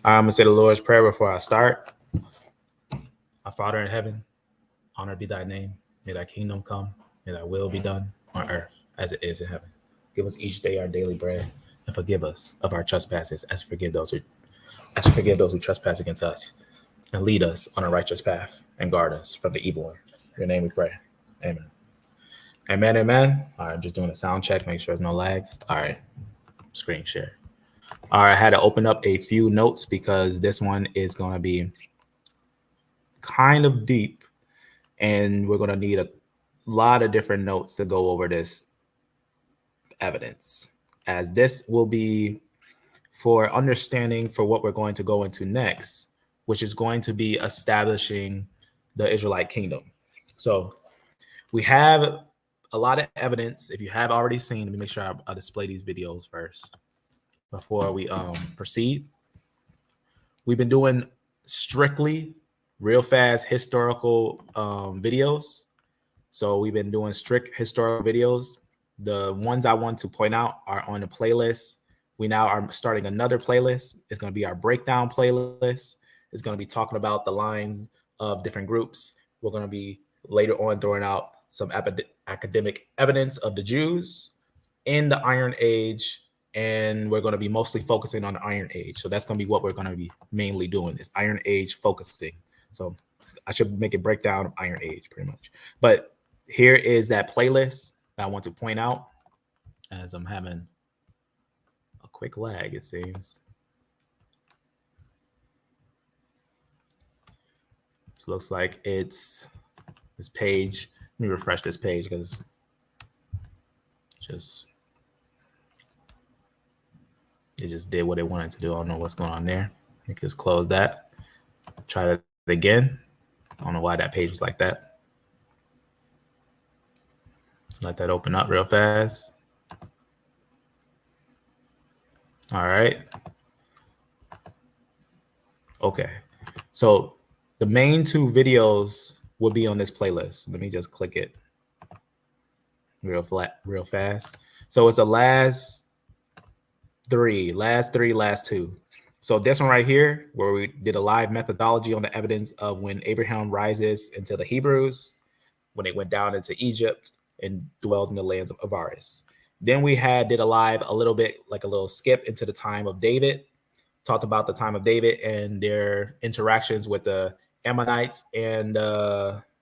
I'm going to say the Lord's Prayer before I start. Our Father in heaven, honored be thy name. May thy kingdom come. May thy will be done on earth as it is in heaven. Give us each day our daily bread, and forgive us of our trespasses as forgive those who trespass against us. And lead us on a righteous path and guard us from the evil one. In your name we pray. Amen. Amen, amen. All right, just doing a sound check, make sure there's no lags. All right, screen share. All right, I had to open up a few notes because this one is going to be kind of deep, and we're going to need a lot of different notes to go over this evidence, as this will be for understanding for what we're going to go into next, which is going to be establishing the Israelite kingdom. So we have a lot of evidence. If you have already seen, let me make sure I display these videos first before we proceed. We've been doing strictly real fast historical videos. So we've been doing strict historical videos. The ones I want to point out are on the playlist. We now are starting another playlist. It's going to be our breakdown playlist. It's going to be talking about the lines of different groups. We're going to be later on throwing out some academic evidence of the Jews in the Iron Age, and we're going to be mostly focusing on the Iron Age. So that's going to be what we're going to be mainly doing, is Iron Age focusing. So I should make a breakdown of Iron Age pretty much. But here is that playlist that I want to point out, as I'm having a quick lag, it seems. This looks like it's this page. Let me refresh this page because it just did what it wanted to do. I don't know what's going on there. You can just close that. Try that again. I don't know why that page was like that. Let that open up real fast. All right. Okay. So the main two videos will be on this playlist. Let me just click it real fast. So it's the last three, last two. So this one right here, where we did a live methodology on the evidence of when Abraham rises into the Hebrews, when they went down into Egypt and dwelled in the lands of Avaris. Then we did a little bit, like a little skip into the time of David, talked about the time of David and their interactions with the Ammonites and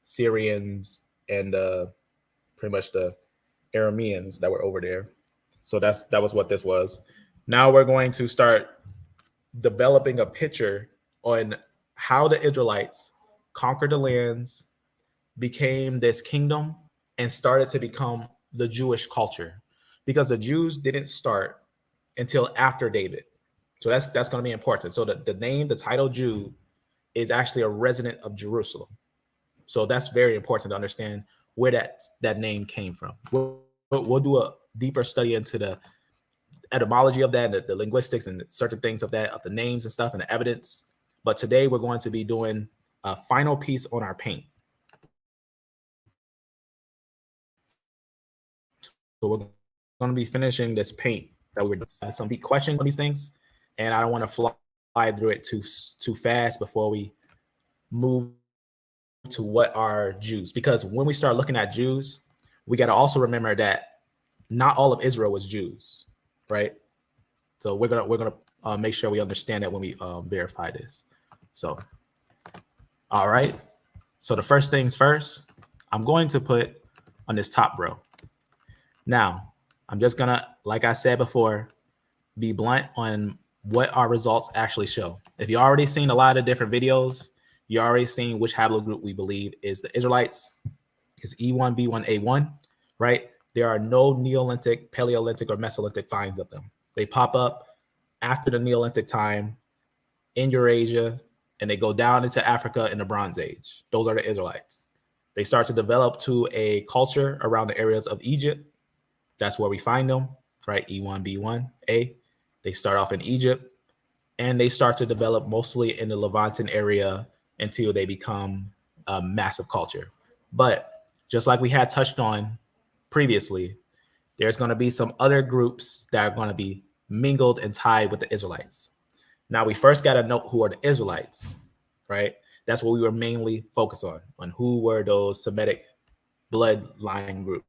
Syrians and pretty much the Arameans that were over there. So that was what this was. Now we're going to start developing a picture on how the Israelites conquered the lands, became this kingdom, and started to become the Jewish culture, because the Jews didn't start until after David. So that's going to be important. So the title Jew is actually a resident of Jerusalem. So that's very important to understand where that name came from. We'll do a deeper study into the etymology of that, the linguistics and certain things of that, of the names and stuff and the evidence. But today we're going to be doing a final piece on our paint. So we're going to be finishing this paint that we're doing. Some big questions on these things, and I don't want to fly through it too fast before we move to what are Jews. Because when we start looking at Jews, we got to also remember that not all of Israel was Jews, right? So we're gonna make sure we understand that when we verify this. So, all right. So the first things first, I'm going to put on this top row. Now, I'm just gonna, like I said before, be blunt on what our results actually show. If you already seen a lot of different videos, you already seen which haplogroup we believe is the Israelites, is E1B1A1, right? There are no Neolithic, Paleolithic, or Mesolithic finds of them. They pop up after the Neolithic time in Eurasia, and they go down into Africa in the Bronze Age. Those are the Israelites. They start to develop to a culture around the areas of Egypt. That's where we find them, right? E1B1A. They start off in Egypt, and they start to develop mostly in the Levantan area until they become a massive culture. But just like we had touched on previously, there's going to be some other groups that are going to be mingled and tied with the Israelites. Now we first got to know who are the Israelites, right? That's what we were mainly focused on who were those Semitic bloodline groups.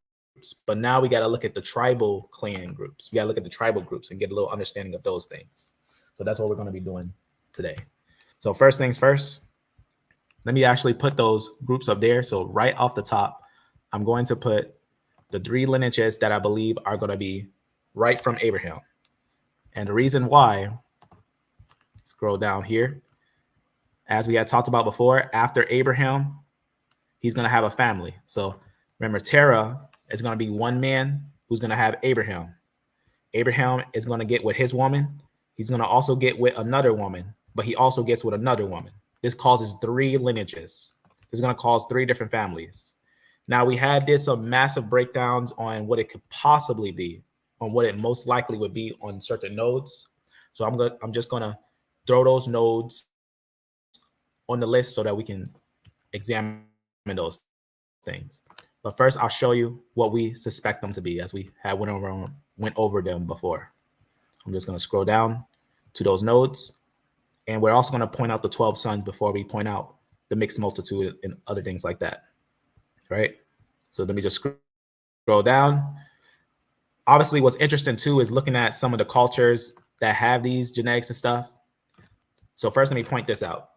But now we got to look at the tribal clan groups. We got to look at the tribal groups and get a little understanding of those things. So that's what we're going to be doing today. So first things first, let me actually put those groups up there. So right off the top, I'm going to put the 3 lineages that I believe are going to be right from Abraham. And the reason why, scroll down here, as we had talked about before, after Abraham, he's going to have a family. So remember, Terah is going to be one man who's going to have Abraham. Abraham is going to get with his woman. He's going to also get with another woman, but he also gets with another woman. This causes 3 lineages. This is going to cause 3 different families. Now, we did some massive breakdowns on what it could possibly be, on what it most likely would be on certain nodes. So I'm just going to throw those nodes on the list so that we can examine those things. But first, I'll show you what we suspect them to be, as we had went over them before. I'm just going to scroll down to those nodes. And we're also going to point out the 12 sons before we point out the mixed multitude and other things like that. Right? So let me just scroll down. Obviously, what's interesting too is looking at some of the cultures that have these genetics and stuff. So first, let me point this out.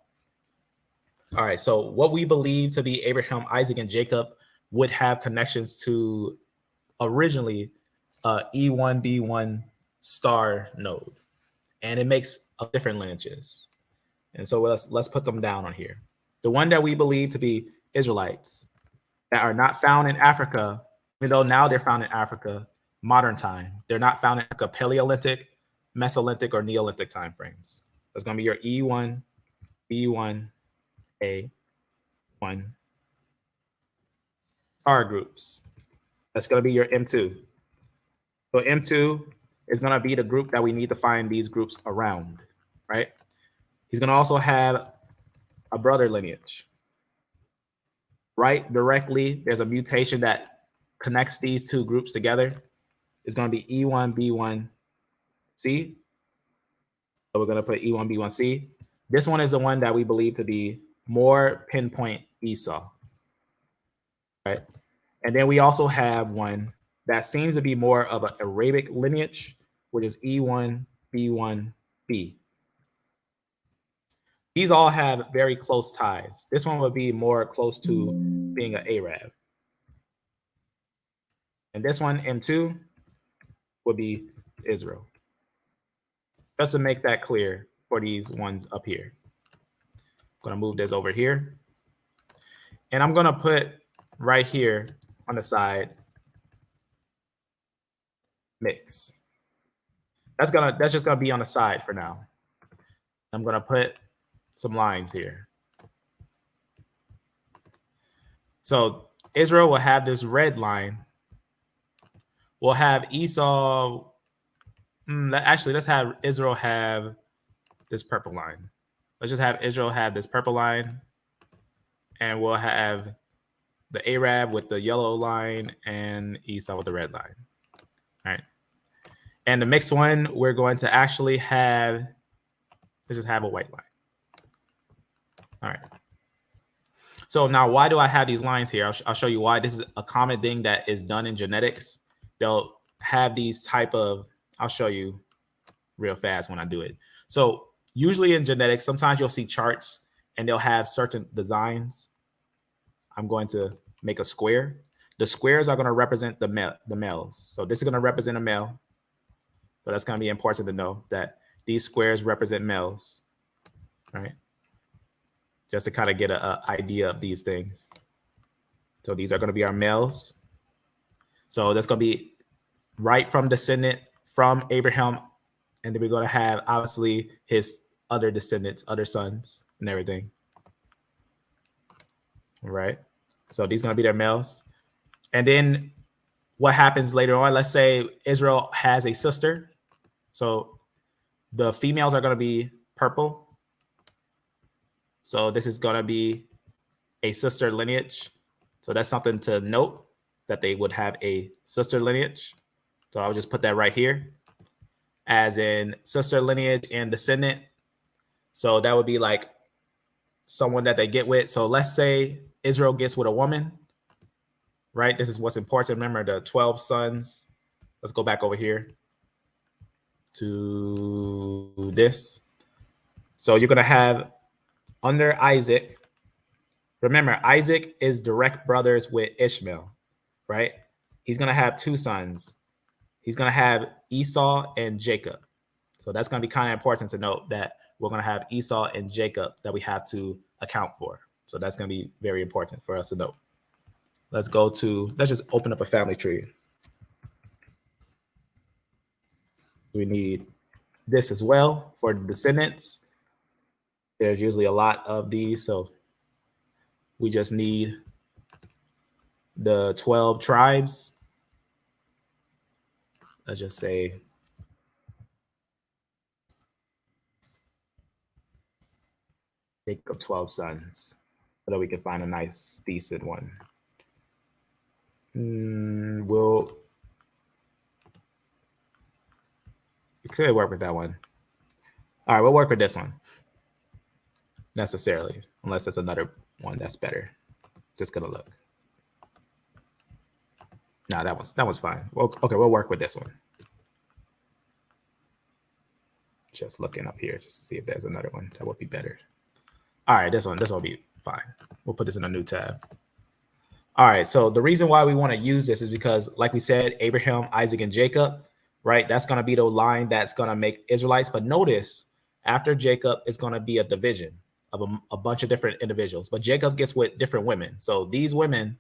All right, so what we believe to be Abraham, Isaac, and Jacob would have connections to originally E1, B1 star node. And it makes different lineages. And so let's put them down on here. The one that we believe to be Israelites that are not found in Africa, even though now they're found in Africa, modern time. They're not found in Paleolithic, Mesolithic, or Neolithic time frames. That's going to be your E1, B1, A1 star groups. That's going to be your M2. So M2 is going to be the group that we need to find these groups around, right? He's going to also have a brother lineage. Right directly, there's a mutation that connects these 2 groups together. It's going to be E1, B1, C. So we're going to put E1, B1, C. This one is the one that we believe to be more pinpoint Esau, right? And then we also have one that seems to be more of an Arabic lineage, which is E1, B1, B. These all have very close ties. This one would be more close to being an Arab. And this one, M2, would be Israel. Just to make that clear for these ones up here. I'm going to move this over here. And I'm going to put right here on the side, mix. That's just going to be on the side for now. I'm going to put some lines here. So Israel will have this red line. We'll have Esau. Actually, let's have Israel have this purple line. Let's just have Israel have this purple line. And we'll have the Arab with the yellow line and Esau with the red line. All right. And the mixed one, we're going to actually have, let's just have a white line. All right. So now why do I have these lines here? I'll show you why. This is a common thing that is done in genetics. They'll have these type of, I'll show you real fast when I do it. So usually in genetics, sometimes you'll see charts and they'll have certain designs. I'm going to make a square. The squares are going to represent the males. So this is going to represent a male. So that's going to be important to know that these squares represent males, right? Just to kind of get an idea of these things. So these are going to be our males. So that's going to be right from descendant from Abraham. And then we're going to have, obviously, his other descendants, other sons and everything. All right. So these are going to be their males. And then what happens later on, let's say Israel has a sister. So the females are going to be purple. So this is going to be a sister lineage. So that's something to note, that they would have a sister lineage. So I'll just put that right here as in sister lineage and descendant. So that would be like someone that they get with. So let's say Israel gets with a woman, right? This is what's important. Remember the 12 sons. Let's go back over here to this. So you're going to have under Isaac. Remember, Isaac is direct brothers with Ishmael, right? He's going to have two sons. He's going to have Esau and Jacob. So that's going to be kind of important to note that we're going to have Esau and Jacob that we have to account for. So that's going to be very important for us to note. Let's just open up a family tree. We need this as well for the descendants. There's usually a lot of these, so we just need the 12 tribes. Let's just say Jacob 12 sons, so that we can find a nice, decent one. We could work with that one. All right, we'll work with this one necessarily, unless there's another one that's better. Just gonna look. No, that was fine. Well, okay, we'll work with this one. Just looking up here just to see if there's another one that would be better. All right, this will be fine. We'll put this in a new tab. All right, so the reason why we want to use this is because, like we said, Abraham, Isaac, and Jacob, right? That's going to be the line that's going to make Israelites. But notice, after Jacob is going to be a division of a bunch of different individuals. But Jacob gets with different women. So these women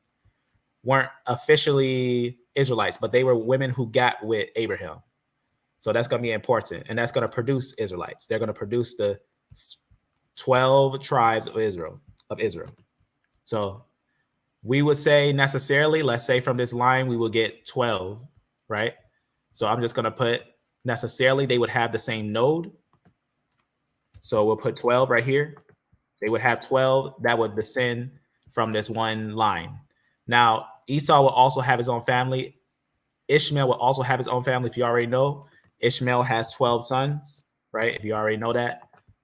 weren't officially Israelites, but they were women who got with Abraham. So that's going to be important. And that's going to produce Israelites. They're going to produce the 12 tribes of Israel. So we would say necessarily, let's say from this line, we will get 12, right? So I'm just going to put necessarily, they would have the same node. So we'll put 12 right here. They would have 12 that would descend from this one line. Now, Esau will also have his own family. Ishmael will also have his own family. If you already know, Ishmael has 12 sons, right? If you already know that,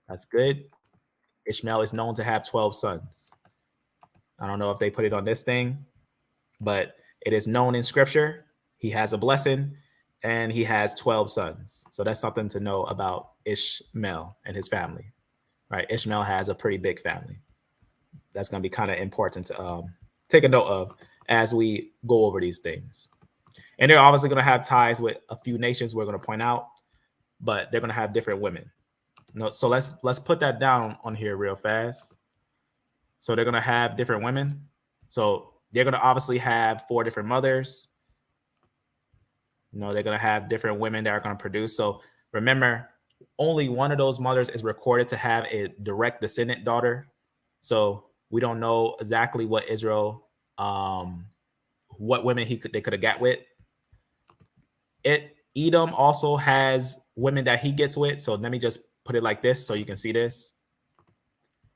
that's good. Ishmael is known to have 12 sons. I don't know if they put it on this thing, but it is known in scripture. He has a blessing and he has 12 sons. So that's something to know about Ishmael and his family, right? Ishmael has a pretty big family. That's going to be kind of important to take a note of as we go over these things. And they're obviously going to have ties with a few nations we're going to point out, but they're going to have different women. So let's put that down on here real fast. So they're going to have different women. So they're going to obviously have 4 different mothers. They're going to have different women that are going to produce. So remember, only one of those mothers is recorded to have a direct descendant daughter. So we don't know exactly what Israel, what women they could have got with. Edom also has women that he gets with. So let me just put it like this so you can see this.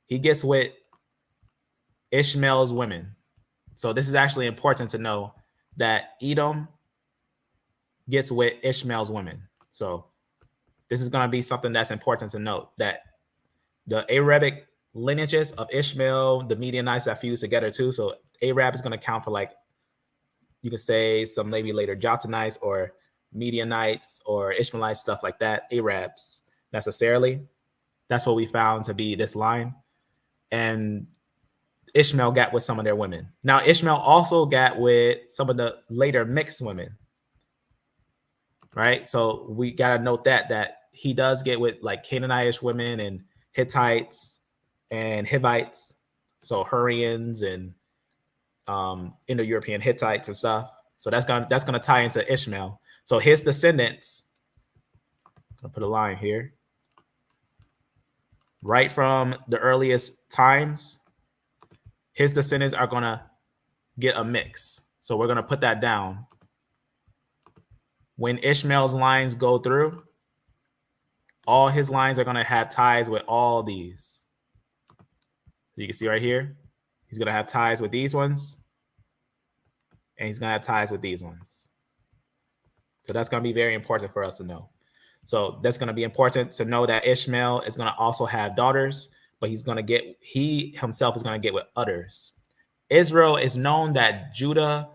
He gets with Ishmael's women. So this is actually important to know that Edom gets with Ishmael's women. So this is going to be something that's important to note, that the Arabic lineages of Ishmael, the Midianites that fuse together too. So Arab is going to count for, like, you can say some maybe later Jotanites or Midianites or Ishmaelites, stuff like that. Arabs necessarily. That's what we found to be this line. And Ishmael got with some of their women. Now, Ishmael also got with some of the later mixed women, right? So we got to note that he does get with like Canaanitish women and Hittites and Hivites, so Hurrians and Indo-European Hittites and stuff. So that's gonna tie into Ishmael. So his descendants, I'm gonna put a line here, right from the earliest times, his descendants are gonna get a mix. So we're gonna put that down. When Ishmael's lines go through, all his lines are gonna have ties with all these. So you can see right here, he's gonna have ties with these ones, and he's gonna have ties with these ones. So that's gonna be very important for us to know. So that's going to be important to know that Ishmael is going to also have daughters, but he himself is going to get with others. Israel is known that Judah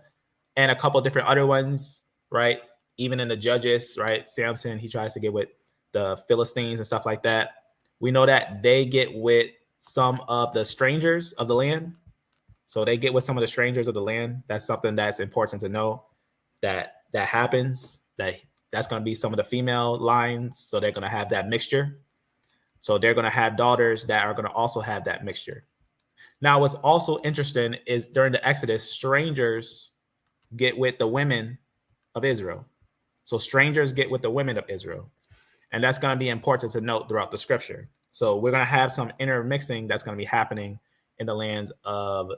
and a couple different other ones, right? Even in the Judges, right? Samson, he tries to get with the Philistines and stuff like that. We know that they get with some of the strangers of the land. So they get with some of the strangers of the land. That's something that's important to know, that happens. That's going to be some of the female lines. So they're going to have that mixture. So they're going to have daughters that are going to also have that mixture. Now, what's also interesting is during the Exodus, strangers get with the women of Israel. So strangers get with the women of Israel. And that's going to be important to note throughout the scripture. So we're going to have some intermixing that's going to be happening in the lands of,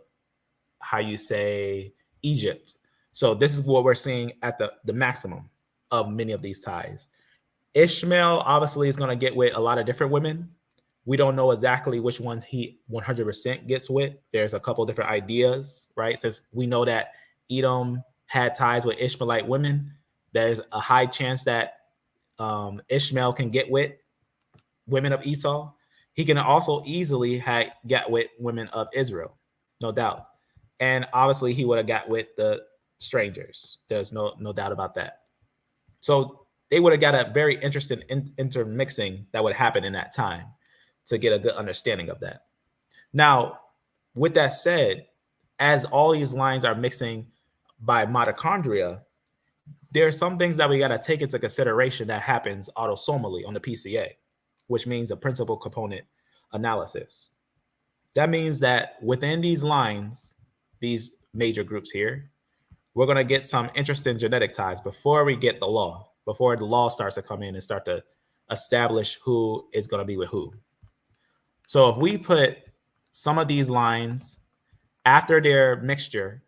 how you say, Egypt. So this is what we're seeing at the maximum of many of these ties. Ishmael obviously is going to get with a lot of different women. We don't know exactly which ones he 100% gets with. There's a couple different ideas, right? Since we know that Edom had ties with Ishmaelite women, there's a high chance that Ishmael can get with women of Esau. He can also easily get with women of Israel, no doubt. And obviously he would have got with the strangers. There's no doubt about that. So they would have got a very interesting intermixing that would happen in that time to get a good understanding of that. Now, with that said, as all these lines are mixing by mitochondria, there are some things that we got to take into consideration that happens autosomally on the PCA, which means a principal component analysis. That means that within these lines, these major groups here, we're going to get some interesting genetic ties before we get the law, before the law starts to come in and start to establish who is going to be with who. So if we put some of these lines after their mixture,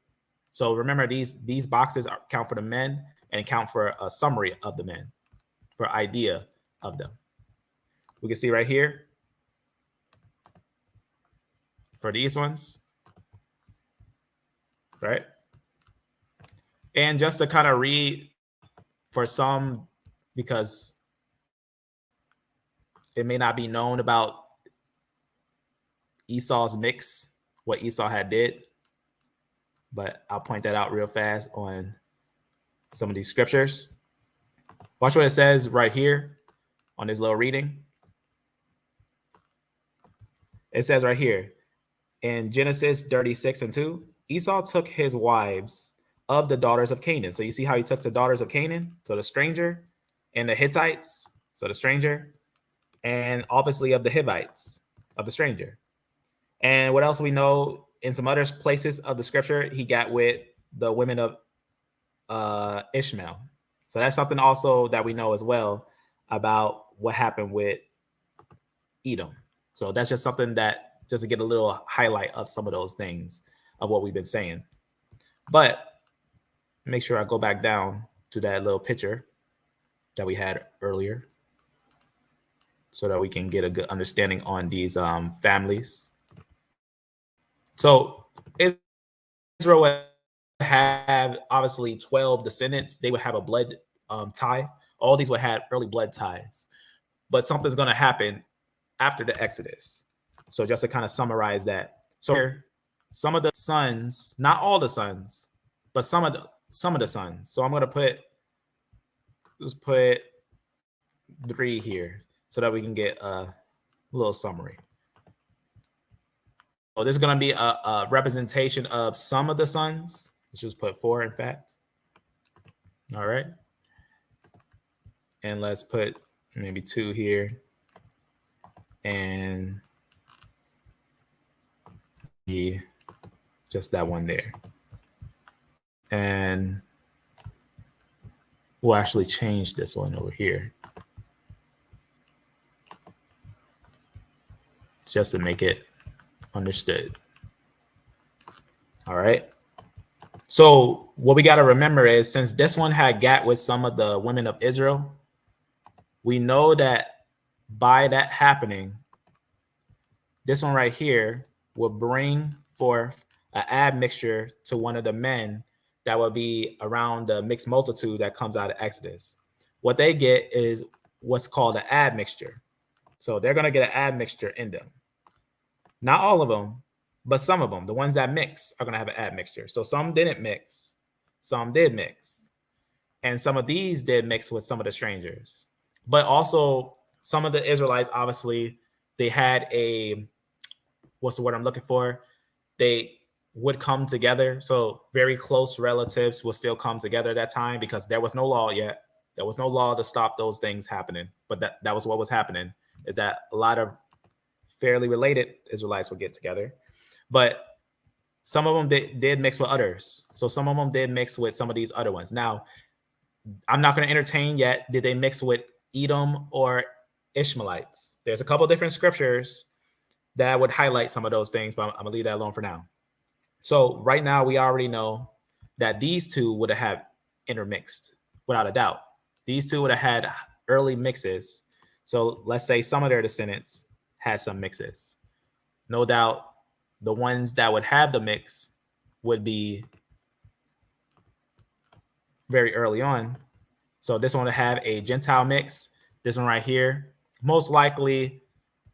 so remember these boxes count for the men and count for a summary of the men, for idea of them. We can see right here for these ones, right? And just to kind of read for some, because it may not be known about Esau's mix, what Esau had did, but I'll point that out real fast on some of these scriptures. Watch what it says right here on this little reading. It says right here in Genesis 36:2, Esau took his wives of the daughters of Canaan. So you see how he took the daughters of Canaan, so the stranger, and the Hittites, so the stranger, and obviously of the Hivites, of the stranger. And what else we know in some other places of the scripture, he got with the women of Ishmael. So that's something also that we know as well about what happened with Edom. So that's just something that, just to get a little highlight of some of those things of what we've been saying. But make sure I go back down to that little picture that we had earlier so that we can get a good understanding on these families. So Israel would have obviously 12 descendants. They would have a blood tie. All these would have early blood ties. But something's going to happen after the Exodus. So just to kind of summarize that. So here, some of the sons, not all the sons, but some of the sons. So I'm going to just put 3 here so that we can get a little summary. So this is going to be a representation of some of the sons. Let's just put 4, in fact. All right. And let's put maybe 2 here. And just that one there. And we'll actually change this one over here, just to make it understood. All right. So what we got to remember is, since this one had got with some of the women of Israel, we know that by that happening, this one right here will bring forth an admixture to one of the men that will be around the mixed multitude that comes out of Exodus. What they get is what's called an admixture. So they're going to get an admixture in them. Not all of them, but some of them, the ones that mix, are going to have an admixture. So some didn't mix, some did mix. And some of these did mix with some of the strangers. But also some of the Israelites, obviously, they had a, what's the word I'm looking for? They would come together. So very close relatives will still come together at that time because there was no law yet. There was no law to stop those things happening. But that was what was happening, is that a lot of fairly related Israelites would get together. But some of them did mix with others. So some of them did mix with some of these other ones. Now, I'm not going to entertain yet, did they mix with Edom or Ishmaelites? There's a couple different scriptures that would highlight some of those things, but I'm going to leave that alone for now. So right now, we already know that these two would have intermixed, without a doubt. These two would have had early mixes. So let's say some of their descendants had some mixes. No doubt, the ones that would have the mix would be very early on. So this one would have a Gentile mix. This one right here, most likely,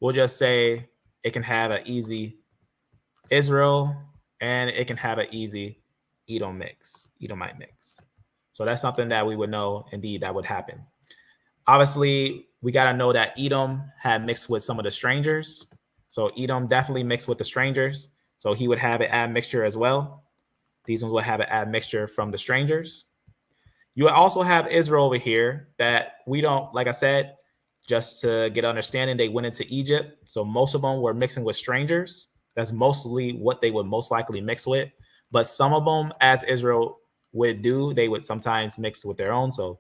we'll just say it can have an easy Israel, and it can have an easy Edomite mix. So that's something that we would know, indeed, that would happen. Obviously, we got to know that Edom had mixed with some of the strangers. So Edom definitely mixed with the strangers. So he would have an admixture as well. These ones would have an admixture from the strangers. You also have Israel over here that we don't, like I said, just to get understanding, they went into Egypt. So most of them were mixing with strangers. That's mostly what they would most likely mix with. But some of them, as Israel would do, they would sometimes mix with their own. So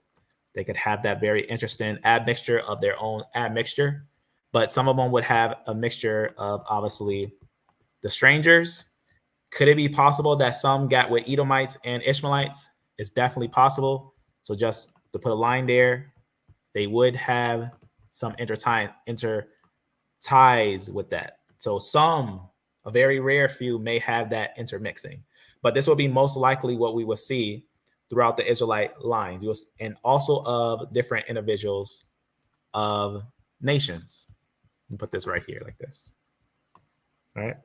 they could have that very interesting admixture of their own admixture. But some of them would have a mixture of, obviously, the strangers. Could it be possible that some got with Edomites and Ishmaelites? It's definitely possible. So just to put a line there, they would have some interties with that. So some, a very rare few, may have that intermixing. But this will be most likely what we will see throughout the Israelite lines, and also of different individuals of nations. Let me put this right here like this. All right.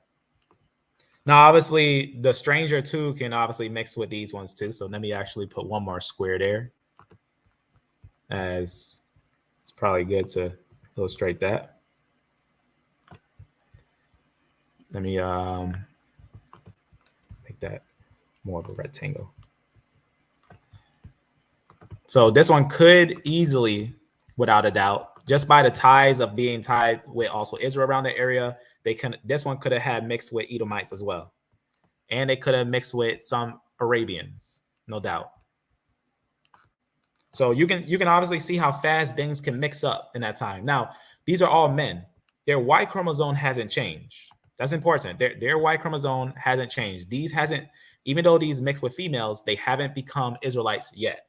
Now, obviously, the stranger too can obviously mix with these ones too. So let me actually put one more square there, as it's probably good to illustrate that. Let me make that more of a rectangle. So this one could easily, without a doubt, just by the ties of being tied with also Israel around the area, this one could have had mixed with Edomites as well. And they could have mixed with some Arabians, no doubt. So you can obviously see how fast things can mix up in that time. Now, these are all men. Their Y chromosome hasn't changed. That's important. Their Y chromosome hasn't changed. Even though these mix with females, they haven't become Israelites yet.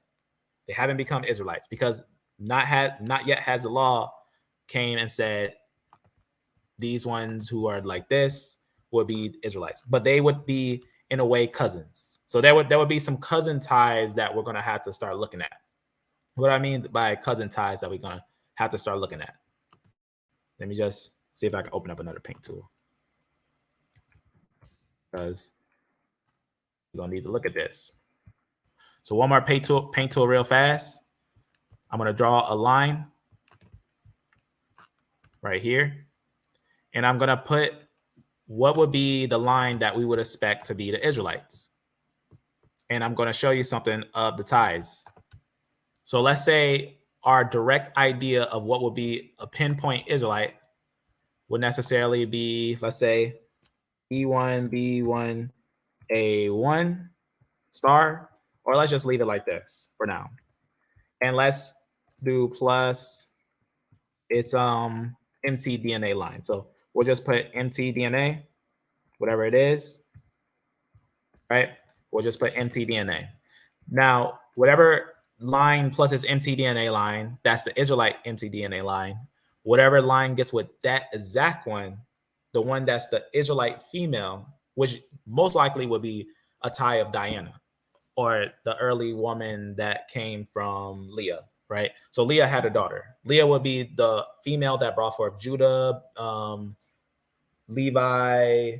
They haven't become Israelites because not yet has the law came and said these ones who are like this would be Israelites, but they would be in a way cousins. So there would be some cousin ties that we're going to have to start looking at. What I mean by cousin ties that we're going to have to start looking at. Let me just see if I can open up another paint tool, because we're going to need to look at this. So one more paint tool real fast. I'm going to draw a line right here. And I'm going to put what would be the line that we would expect to be the Israelites. And I'm going to show you something of the ties. So let's say our direct idea of what would be a pinpoint Israelite would necessarily be, let's say, B1, B1, A1 star, or let's just leave it like this for now. And let's do plus its mtDNA line. So we'll just put mtDNA, whatever it is, right? We'll just put mtDNA. Now, whatever line plus its mtDNA line, that's the Israelite mtDNA line. Whatever line gets with that exact one, the one that's the Israelite female, which most likely would be a tie of Diana, or the early woman that came from Leah, right? So Leah had a daughter. Leah would be the female that brought forth Judah, Levi,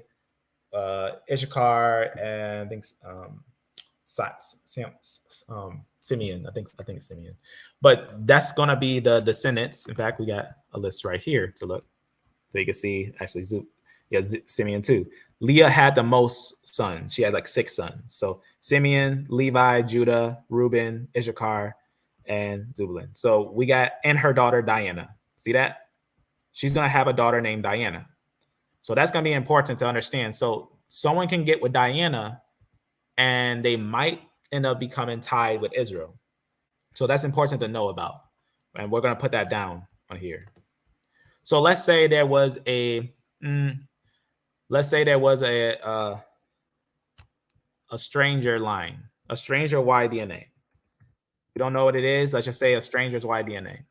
Issachar, and I think Simeon. I think it's Simeon. But that's gonna be the descendants. In fact, we got a list right here to look, so you can see actually Simeon too. Leah had the most sons. She had like 6 sons. So Simeon, Levi, Judah, Reuben, Issachar, and Zebulun. So we got, and her daughter Diana. See that? She's gonna have a daughter named Diana. So that's gonna be important to understand. So someone can get with Diana, and they might end up becoming tied with Israel. So that's important to know about. And we're gonna put that down on here. So let's say there was a stranger line, a stranger Y DNA. We don't know what it is. Let's just say a stranger's Y DNA.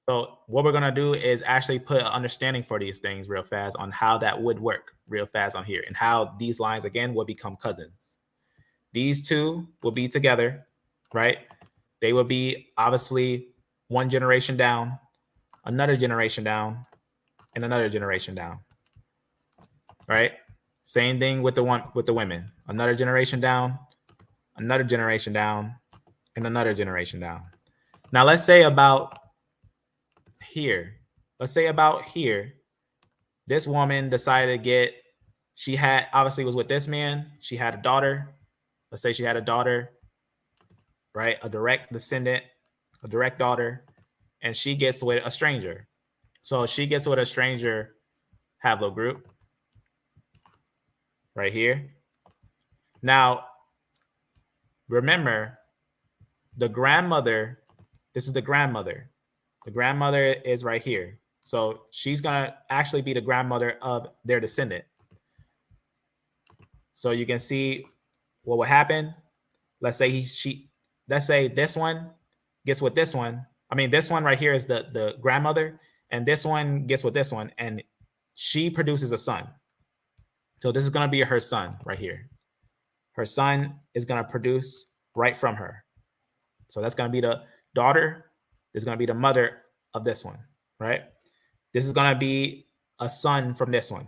So what we're gonna do is actually put an understanding for these things real fast on how that would work real fast on here, and how these lines again will become cousins. These two will be together, right? They will be obviously one generation down, another generation down, and another generation down, right? Same thing with the women. Another generation down, another generation down, and another generation down. Now let's say about here. This woman decided to get, she had obviously was with this man. She had a daughter. Let's say she had a daughter, right? A direct descendant, a direct daughter, and she gets with a stranger. So she gets with a stranger haplogroup right here. Now, remember, the grandmother, this is the grandmother. The grandmother is right here. So she's going to actually be the grandmother of their descendant. So you can see what will happen. Let's say this one gets with this one. I mean, this one right here is the grandmother, and this one gets with this one, and she produces a son. So this is going to be her son right here. Her son is going to produce right from her. So that's going to be the daughter. This is going to be the mother of this one, right? This is going to be a son from this one.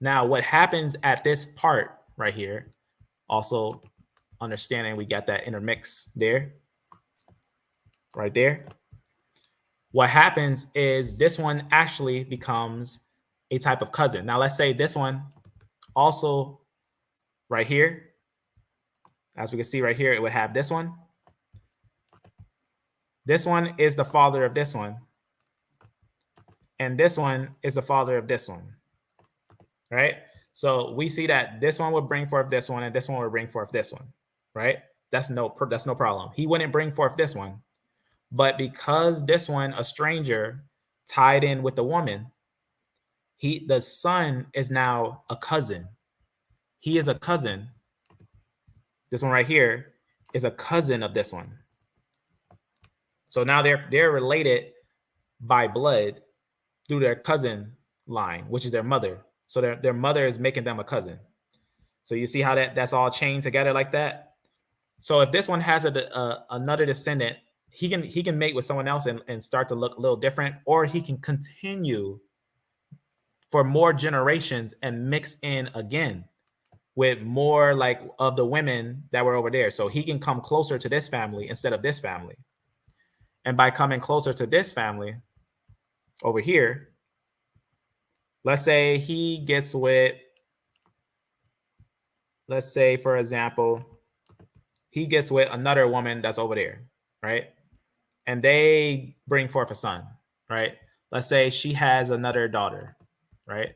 Now, what happens at this part right here, also understanding we got that intermix there, right there. What happens is this one actually becomes a type of cousin. Now, let's say this one also right here, as we can see right here, it would have this one. This one is the father of this one. And this one is the father of this one, right? So we see that this one would bring forth this one, and this one would bring forth this one, right? That's no problem. He wouldn't bring forth this one. But because this one, a stranger, tied in with the woman, the son is now a cousin. He is a cousin. This one right here is a cousin of this one. So now they're related by blood through their cousin line, which is their mother. So their mother is making them a cousin. So you see how that's all chained together like that. So if this one has another descendant, he can mate with someone else and start to look a little different, or he can continue for more generations and mix in again with more like of the women that were over there. So he can come closer to this family instead of this family. And by coming closer to this family over here, let's say he gets with, let's say, for example, he gets with another woman that's over there, right? And they bring forth a son, right? Let's say she has another daughter, right?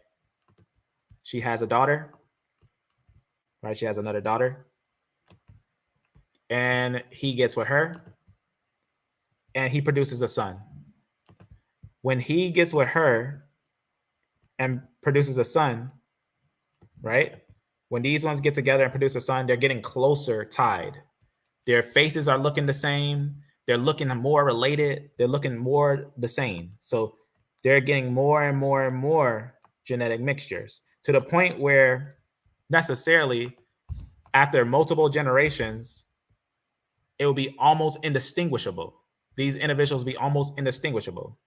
She has a daughter, right? She has another daughter. And he gets with her, and he produces a son. When he gets with her and produces a son, right? When these ones get together and produce a son, they're getting closer tied. Their faces are looking the same. They're looking more related. They're looking more the same. So they're getting more and more and more genetic mixtures, to the point where necessarily after multiple generations, it will be almost indistinguishable. these individuals be almost indistinguishable,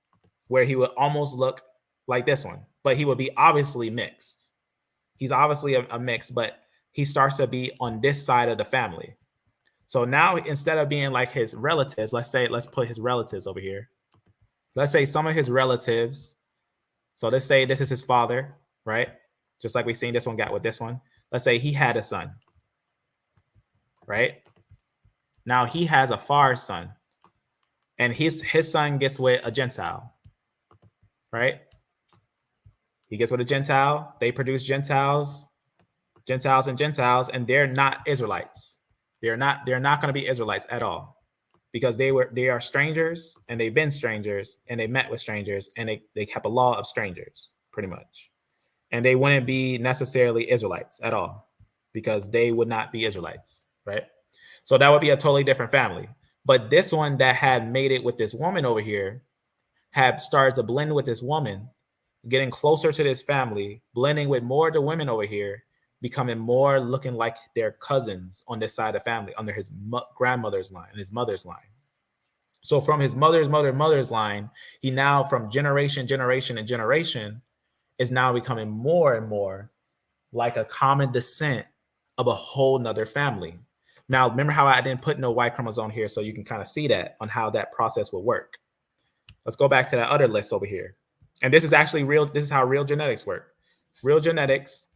where he would almost look like this one, but he would be obviously mixed. He's obviously a mix, but he starts to be on this side of the family. So now instead of being like his relatives, let's put his relatives over here. Let's say some of his relatives. So let's say this is his father, right? Just like we seen this one got with this one. Let's say he had a son, right? Now he has a far son, and his son gets with a Gentile, right? He gets with a Gentile. They produce Gentiles, and they're not Israelites. They're not going to be Israelites at all, because they are strangers, and they've been strangers, and they met with strangers, and they kept a law of strangers, pretty much. And they wouldn't be necessarily Israelites at all, because they would not be Israelites, right? So that would be a totally different family. But this one that had made it with this woman over here had started to blend with this woman, getting closer to this family, blending with more of the women over here, becoming more looking like their cousins on this side of the family, under his grandmother's line and his mother's line. So from his mother's line, he now, from generation is now becoming more and more like a common descent of a whole nother family. Now, remember how I didn't put no Y chromosome here, so you can kind of see that on how that process will work. Let's go back to that other list over here. And this is actually real. This is how real genetics work. Real genetics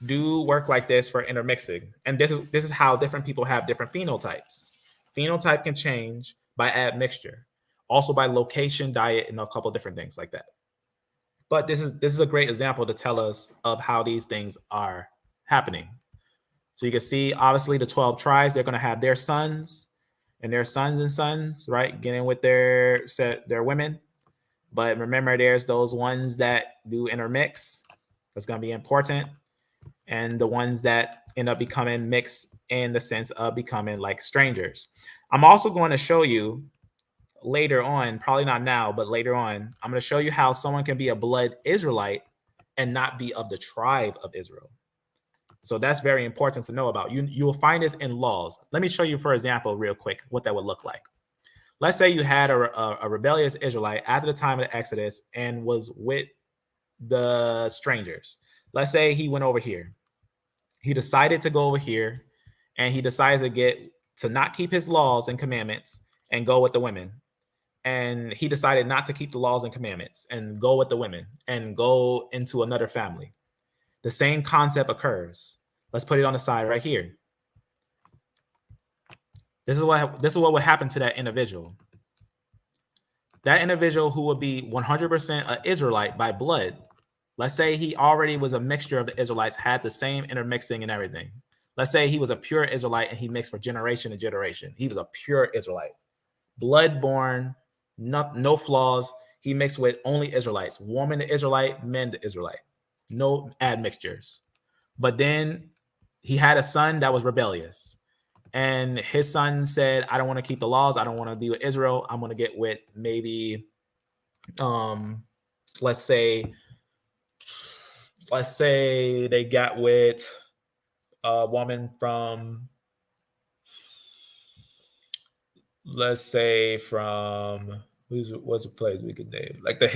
do work like this for intermixing. And this is how different people have different phenotypes. Phenotype can change by admixture, also by location, diet, and a couple different things like that. But this is a great example to tell us of how these things are happening. So you can see, obviously, the 12 tribes, they're going to have their sons and their sons, right? Getting with their women. But remember, there's those ones that do intermix. That's going to be important. And the ones that end up becoming mixed in the sense of becoming like strangers. I'm also going to show you later on, probably not now, but later on, I'm going to show you how someone can be a blood Israelite and not be of the tribe of Israel. So that's very important to know about. You will find this in laws. Let me show you, for example, real quick, what that would look like. Let's say you had a rebellious Israelite after the time of the Exodus and was with the strangers. Let's say he went over here. He decided to go over here, and he decides to not keep his laws and commandments and go with the women. And he decided not to keep the laws and commandments and go with the women and go into another family. The same concept occurs. Let's put it on the side right here. This is what would happen to that individual. That individual who would be 100% an Israelite by blood. Let's say he already was a mixture of the Israelites, had the same intermixing and everything. Let's say he was a pure Israelite and he mixed for generation to generation. He was a pure Israelite, blood-born, no flaws. He mixed with only Israelites, woman to Israelite, men to Israelite, no admixtures. But then he had a son that was rebellious. And his son said, I don't want to keep the laws. I don't want to be with Israel. I'm going to get with maybe, let's say they got with a woman from, let's say from, what's a place we could name? Like the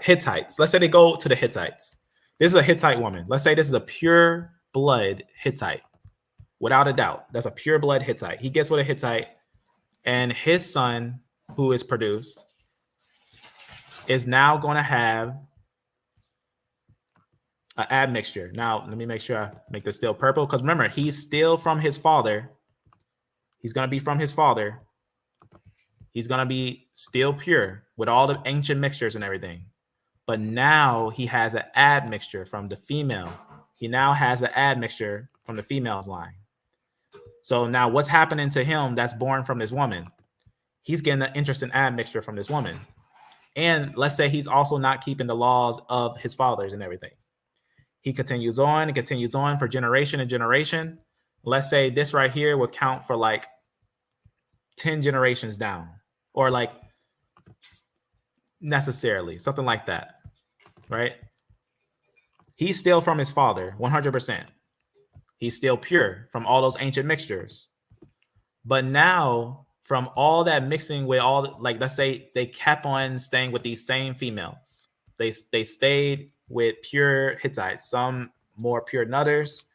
Hittites. Let's say they go to the Hittites. This is a Hittite woman. Let's say this is a pure blood Hittite. Without a doubt, that's a pure blood Hittite. He gets with a Hittite, and his son, who is produced, is now going to have an admixture. Now, let me make sure I make this still purple, because remember, he's still from his father. He's going to be from his father. He's going to be still pure with all the ancient mixtures and everything. But now he has an admixture from the female. He now has an admixture from the female's line. So now what's happening to him that's born from this woman? He's getting an interesting admixture from this woman. And let's say he's also not keeping the laws of his fathers and everything. He continues on and continues on for generation and generation. Let's say this right here would count for like 10 generations down, or like necessarily something like that, right? He's still from his father, 100%. He's still pure from all those ancient mixtures. But now from all that mixing with all, like, let's say they kept on staying with these same females. They stayed with pure Hittites, some more pure than others,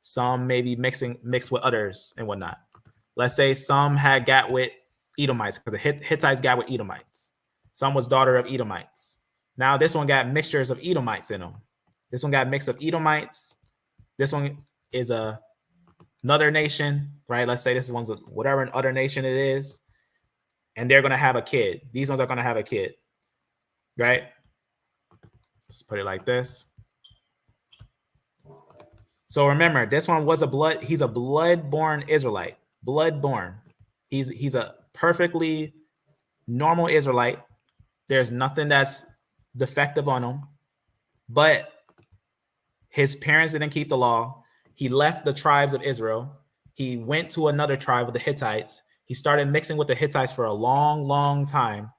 some maybe mixed with others and whatnot. Let's say some had got with Edomites, because the Hittites got with Edomites. Some was daughter of Edomites. Now this one got mixtures of Edomites in them. This one got a mix of Edomites. This one is another nation, right? Let's say this one's whatever other nation it is, and they're going to have a kid. These ones are going to have a kid, right? Let's put it like this. So remember, this one was he's a blood-born Israelite, blood-born. He's a perfectly normal Israelite. There's nothing that's defective on him, but his parents didn't keep the law. He left the tribes of Israel. He went to another tribe with the Hittites. He started mixing with the Hittites for a long, long time.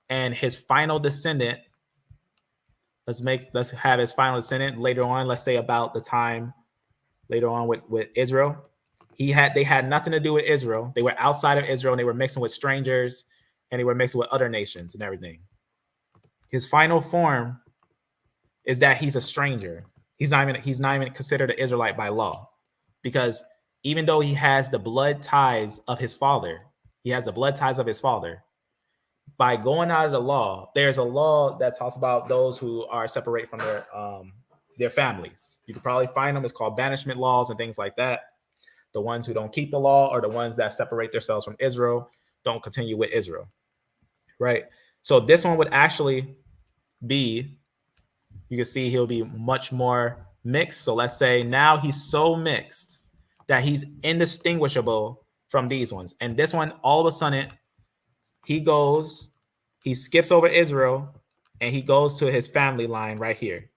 And his final descendant, let's have his final descendant later on, let's say about the time later on with Israel. They had nothing to do with Israel. They were outside of Israel, and they were mixing with strangers, and they were mixing with other nations and everything. His final form is that he's a stranger. He's not even considered an Israelite by law, because even though he has the blood ties of his father, by going out of the law, there's a law that talks about those who are separate from their families. You could probably find them. It's called banishment laws and things like that. The ones who don't keep the law, or the ones that separate themselves from Israel, don't continue with Israel, right? So this one would actually be, you can see he'll be much more mixed. So let's say now he's so mixed that he's indistinguishable from these ones. And this one, all of a sudden, he skips over Israel, and he goes to his family line right here.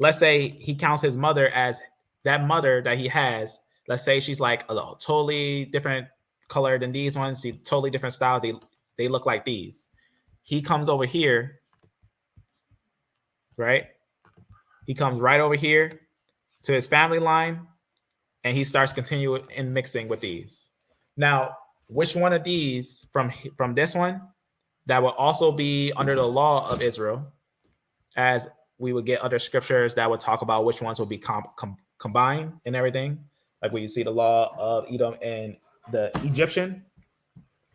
Let's say he counts his mother as that mother that he has. Let's say she's like a totally different color than these ones. She's totally different style. They look like these. He comes over here, right? He comes right over here to his family line, and he starts continuing in mixing with these. Now, which one of these from this one that will also be under the law of Israel, as we would get other scriptures that would talk about which ones will be combined and everything, like when you see the law of Edom and the Egyptian,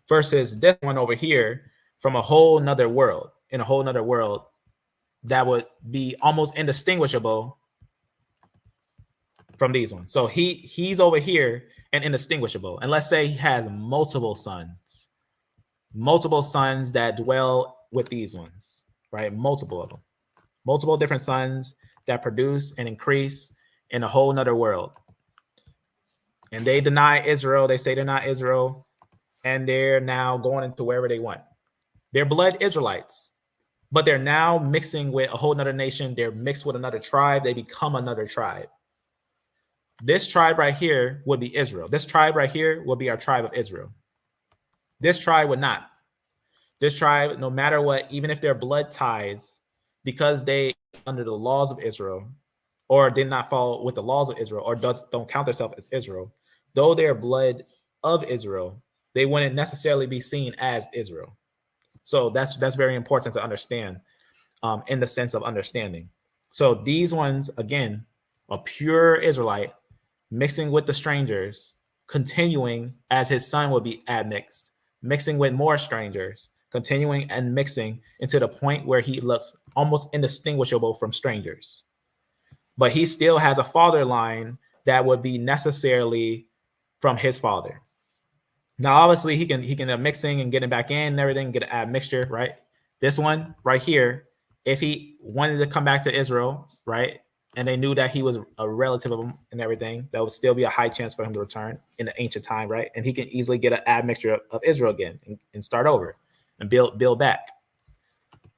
versus this one over here from a whole nother world, in a whole nother world, that would be almost indistinguishable from these ones. So he's over here and indistinguishable. And let's say he has multiple sons that dwell with these ones, right? Multiple of them, multiple different sons that produce and increase in a whole nother world. And they deny Israel. They say they're not Israel, and they're now going into wherever they want. They're blood Israelites, but they're now mixing with a whole nother nation. They're mixed with another tribe. They become another tribe. This tribe right here would be Israel. This tribe right here would be our tribe of Israel. This tribe would not. This tribe, no matter what, even if they're blood ties, because they under the laws of Israel, or did not follow with the laws of Israel, or don't count themselves as Israel, though they're blood of Israel, they wouldn't necessarily be seen as Israel. So that's very important to understand, in the sense of understanding. So these ones, again, a pure Israelite mixing with the strangers, continuing as his son would be admixed, mixing with more strangers, continuing and mixing into the point where he looks almost indistinguishable from strangers. But he still has a father line that would be necessarily from his father. Now, obviously, he can mixing and getting back in and everything, get an admixture, right? This one right here, if he wanted to come back to Israel, right, and they knew that he was a relative of them and everything, that would still be a high chance for him to return in the ancient time, right? And he can easily get an admixture of Israel again and start over and build back.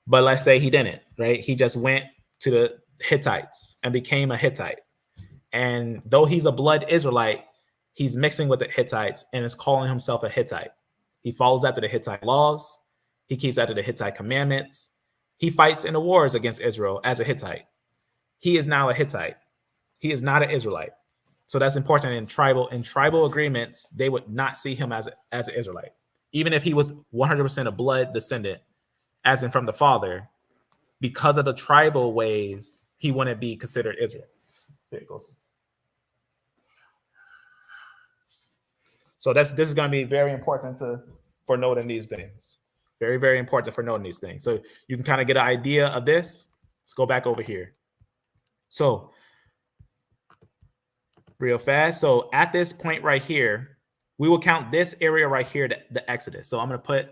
But let's say he didn't, right? He just went to the Hittites and became a Hittite. And though he's a blood Israelite, he's mixing with the Hittites and is calling himself a Hittite. He follows after the Hittite laws. He keeps after the Hittite commandments. He fights in the wars against Israel as a Hittite. He is now a Hittite. He is not an Israelite. So that's important in tribal agreements. They would not see him as an Israelite, even if he was 100% a blood descendant, as in from the father. Because of the tribal ways, he wouldn't be considered Israel. There it goes. So this is going to be very important for noting these things. Very, very important for noting these things. So you can kind of get an idea of this. Let's go back over here. So real fast. So at this point right here, we will count this area right here, the Exodus. So I'm going to put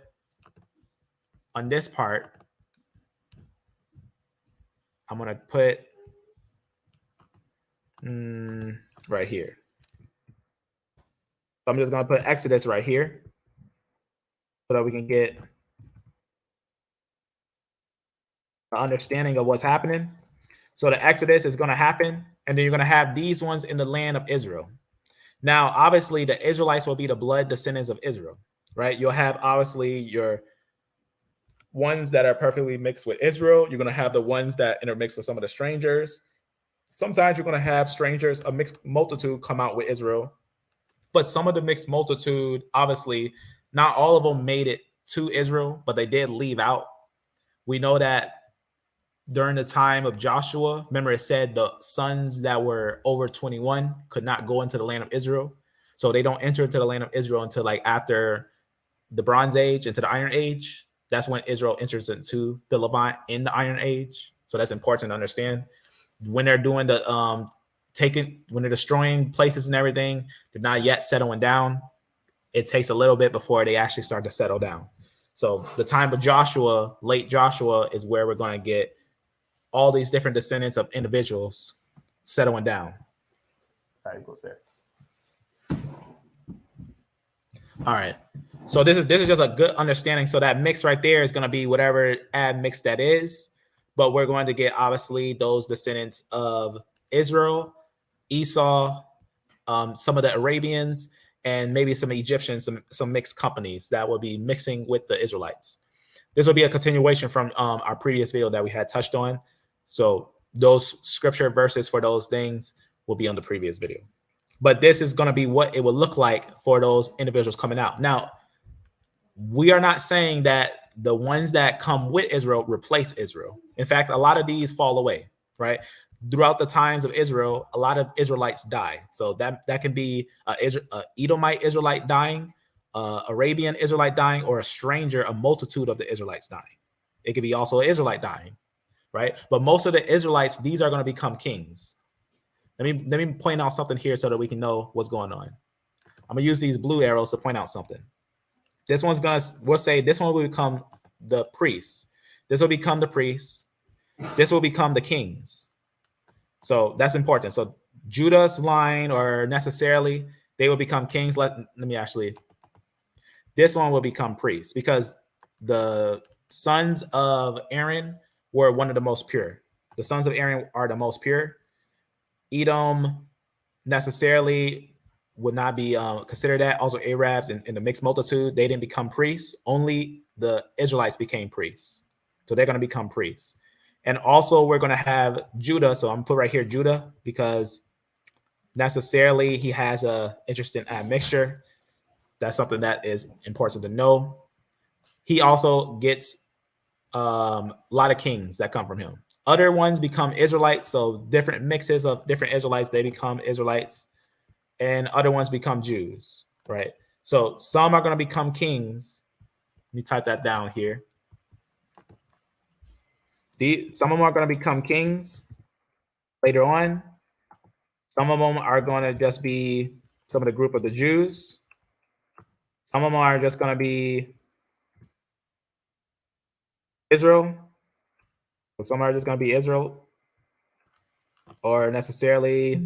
on this part, I'm going to put right here. So I'm just going to put Exodus right here so that we can get an understanding of what's happening. So the Exodus is going to happen, and then you're going to have these ones in the land of Israel. Now, obviously, the Israelites will be the blood descendants of Israel, right? You'll have, obviously, your ones that are perfectly mixed with Israel. You're going to have the ones that intermix with some of the strangers. Sometimes you're going to have strangers, a mixed multitude, come out with Israel. But some of the mixed multitude, obviously, not all of them made it to Israel, but they did leave out. We know that during the time of Joshua, remember it said the sons that were over 21 could not go into the land of Israel. So they don't enter into the land of Israel until like after the Bronze Age, into the Iron Age. That's when Israel enters into the Levant in the Iron Age. So that's important to understand. When they're doing the when they're destroying places and everything, they're not yet settling down. It takes a little bit before they actually start to settle down. So the time of Joshua, late Joshua, is where we're going to get all these different descendants of individuals settling down. All right, goes there. All right. So this is just a good understanding. So that mix right there is going to be whatever add mix that is. But we're going to get, obviously, those descendants of Israel, Esau, some of the Arabians, and maybe some Egyptians, some mixed companies that will be mixing with the Israelites. This will be a continuation from our previous video that we had touched on. So those scripture verses for those things will be on the previous video. But this is going to be what it will look like for those individuals coming out. Now, we are not saying that the ones that come with Israel replace Israel. In fact, a lot of these fall away, right? Throughout the times of Israel, a lot of Israelites die. So that can be an Edomite Israelite dying, Arabian Israelite dying, or a stranger, a multitude of the Israelites dying. It could be also an Israelite dying, right? But most of the Israelites, these are going to become kings. Let me point out something here so that we can know what's going on. I'm going to use these blue arrows to point out something. This one's going to, we'll say this one will become the priests. This will become the priests. This will become the kings. So that's important. So Judah's line, or necessarily, they will become kings. Let me actually, this one will become priests because the sons of Aaron were one of the most pure. The sons of Aaron are the most pure. Edom necessarily would not be considered that. Also, Arabs and the mixed multitude, they didn't become priests. Only the Israelites became priests. So they're going to become priests. And also, we're going to have Judah. So I'm going to put right here Judah because necessarily he has a interesting admixture. That's something that is important to know. He also gets a lot of kings that come from him. Other ones become Israelites. So different mixes of different Israelites, they become Israelites. And other ones become Jews, right? So some are going to become kings. Let me type that down here. Some of them are going to become kings later on. Some of them are going to just be some of the group of the Jews. Some of them are just going to be Israel. Some are just going to be Israel, or necessarily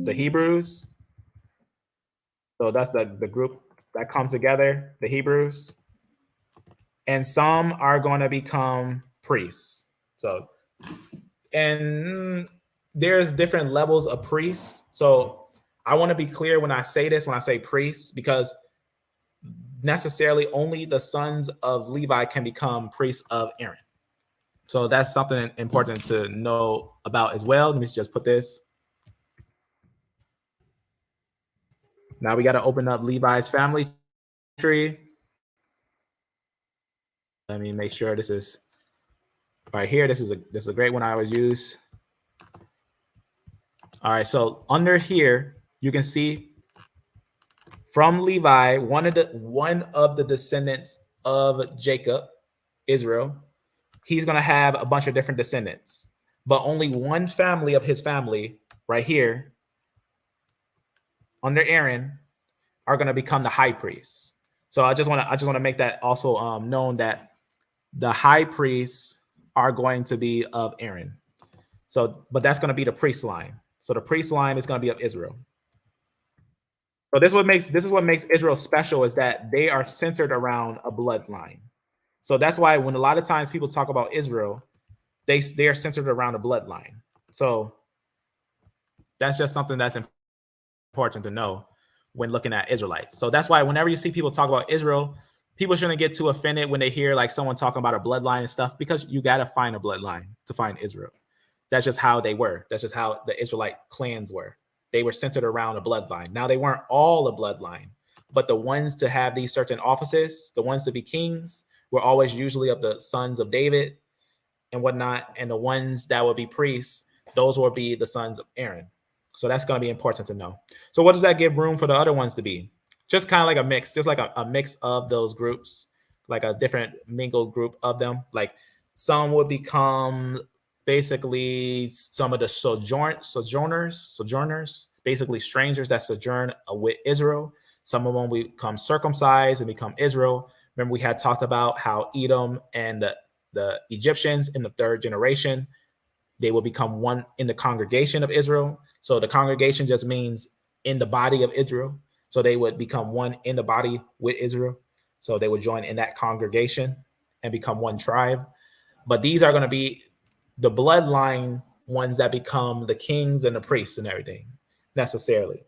the Hebrews. So that's the group that comes together, the Hebrews. And some are going to become priests. So, and there's different levels of priests. So I want to be clear when I say this, when I say priests, because necessarily only the sons of Levi can become priests of Aaron. So that's something important to know about as well. Let me just put this. Now we got to open up Levi's family tree. Let me make sure this is right here. This is a great one I always use. All right, so under here you can see from Levi, one of the descendants of Jacob, Israel, he's going to have a bunch of different descendants, but only one family of his family right here under Aaron are going to become the high priests. So I just want to make that also known that the high priests are going to be of Aaron. So, but that's going to be the priest line. So the priest line is going to be of Israel. So this is what makes Israel special, is that they are centered around a bloodline. So that's why when a lot of times people talk about Israel, they are centered around a bloodline. So that's just something that's important to know when looking at Israelites. So that's why whenever you see people talk about Israel, people shouldn't get too offended when they hear like someone talking about a bloodline and stuff, because you got to find a bloodline to find Israel. That's just how they were. That's just how the Israelite clans were. They were centered around a bloodline. Now, they weren't all a bloodline, but the ones to have these certain offices, the ones to be kings, were always usually of the sons of David and whatnot. And the ones that would be priests, those will be the sons of Aaron. So that's going to be important to know. So what does that give room for the other ones to be? Just kind of like a mix, just like a mix of those groups, like a different mingled group of them. Like some would become basically some of the sojourners, basically strangers that sojourn with Israel. Some of them become circumcised and become Israel. Remember, we had talked about how Edom and the Egyptians in the third generation, they will become one in the congregation of Israel. So the congregation just means in the body of Israel. So they would become one in the body with Israel. So they would join in that congregation and become one tribe. But these are going to be the bloodline ones that become the kings and the priests and everything necessarily.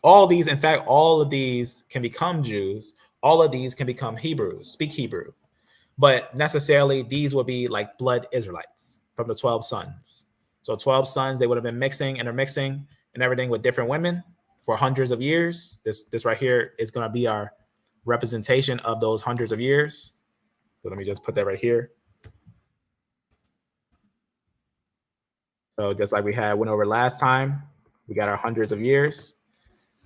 All these, in fact, all of these can become Jews. All of these can become Hebrews, speak Hebrew. But necessarily, these will be like blood Israelites from the 12 sons. So 12 sons, they would have been mixing, intermixing, and everything with different women for hundreds of years. This right here is going to be our representation of those hundreds of years. So let me just put that right here. So just like we went over last time, we got our hundreds of years.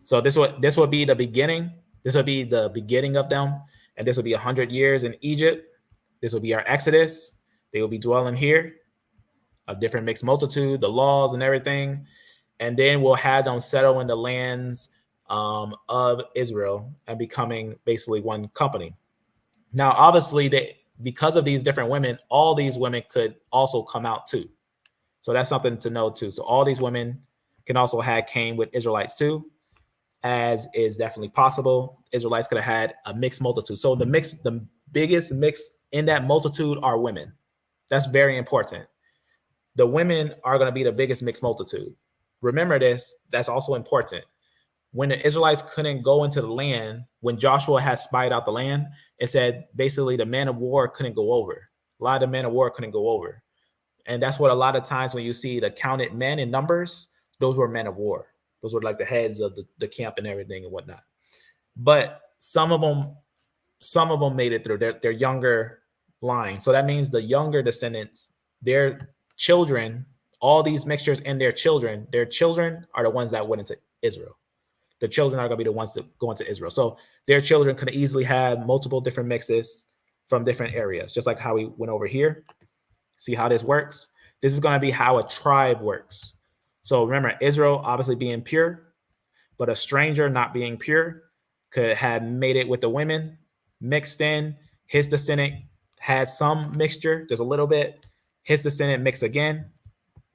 So this will be the beginning. This will be the beginning of them. And this will be 100 years in Egypt. This will be our Exodus. They will be dwelling here, a different mixed multitude, the laws and everything. And then we'll have them settle in the lands of Israel and becoming basically one company. Now, obviously, because of these different women, all these women could also come out too. So that's something to know too. So all these women can also have came with Israelites too, as is definitely possible. Israelites could have had a mixed multitude. So the biggest mix in that multitude are women. That's very important. The women are going to be the biggest mixed multitude. Remember this, that's also important. When the Israelites couldn't go into the land, when Joshua had spied out the land, it said basically the men of war couldn't go over. A lot of the men of war couldn't go over. And that's what a lot of times when you see the counted men in numbers, those were men of war. Those were like the heads of the camp and everything and whatnot. But some of them made it through their younger line. So that means the younger descendants, their children, all these mixtures and their children are the ones that went into Israel. The children are going to be the ones that go into Israel. So their children could easily have multiple different mixes from different areas, just like how we went over here. See how this works? This is going to be how a tribe works. So remember, Israel obviously being pure, but a stranger not being pure could have made it with the women, mixed in. His descendant had some mixture, just a little bit. His descendant mixed again.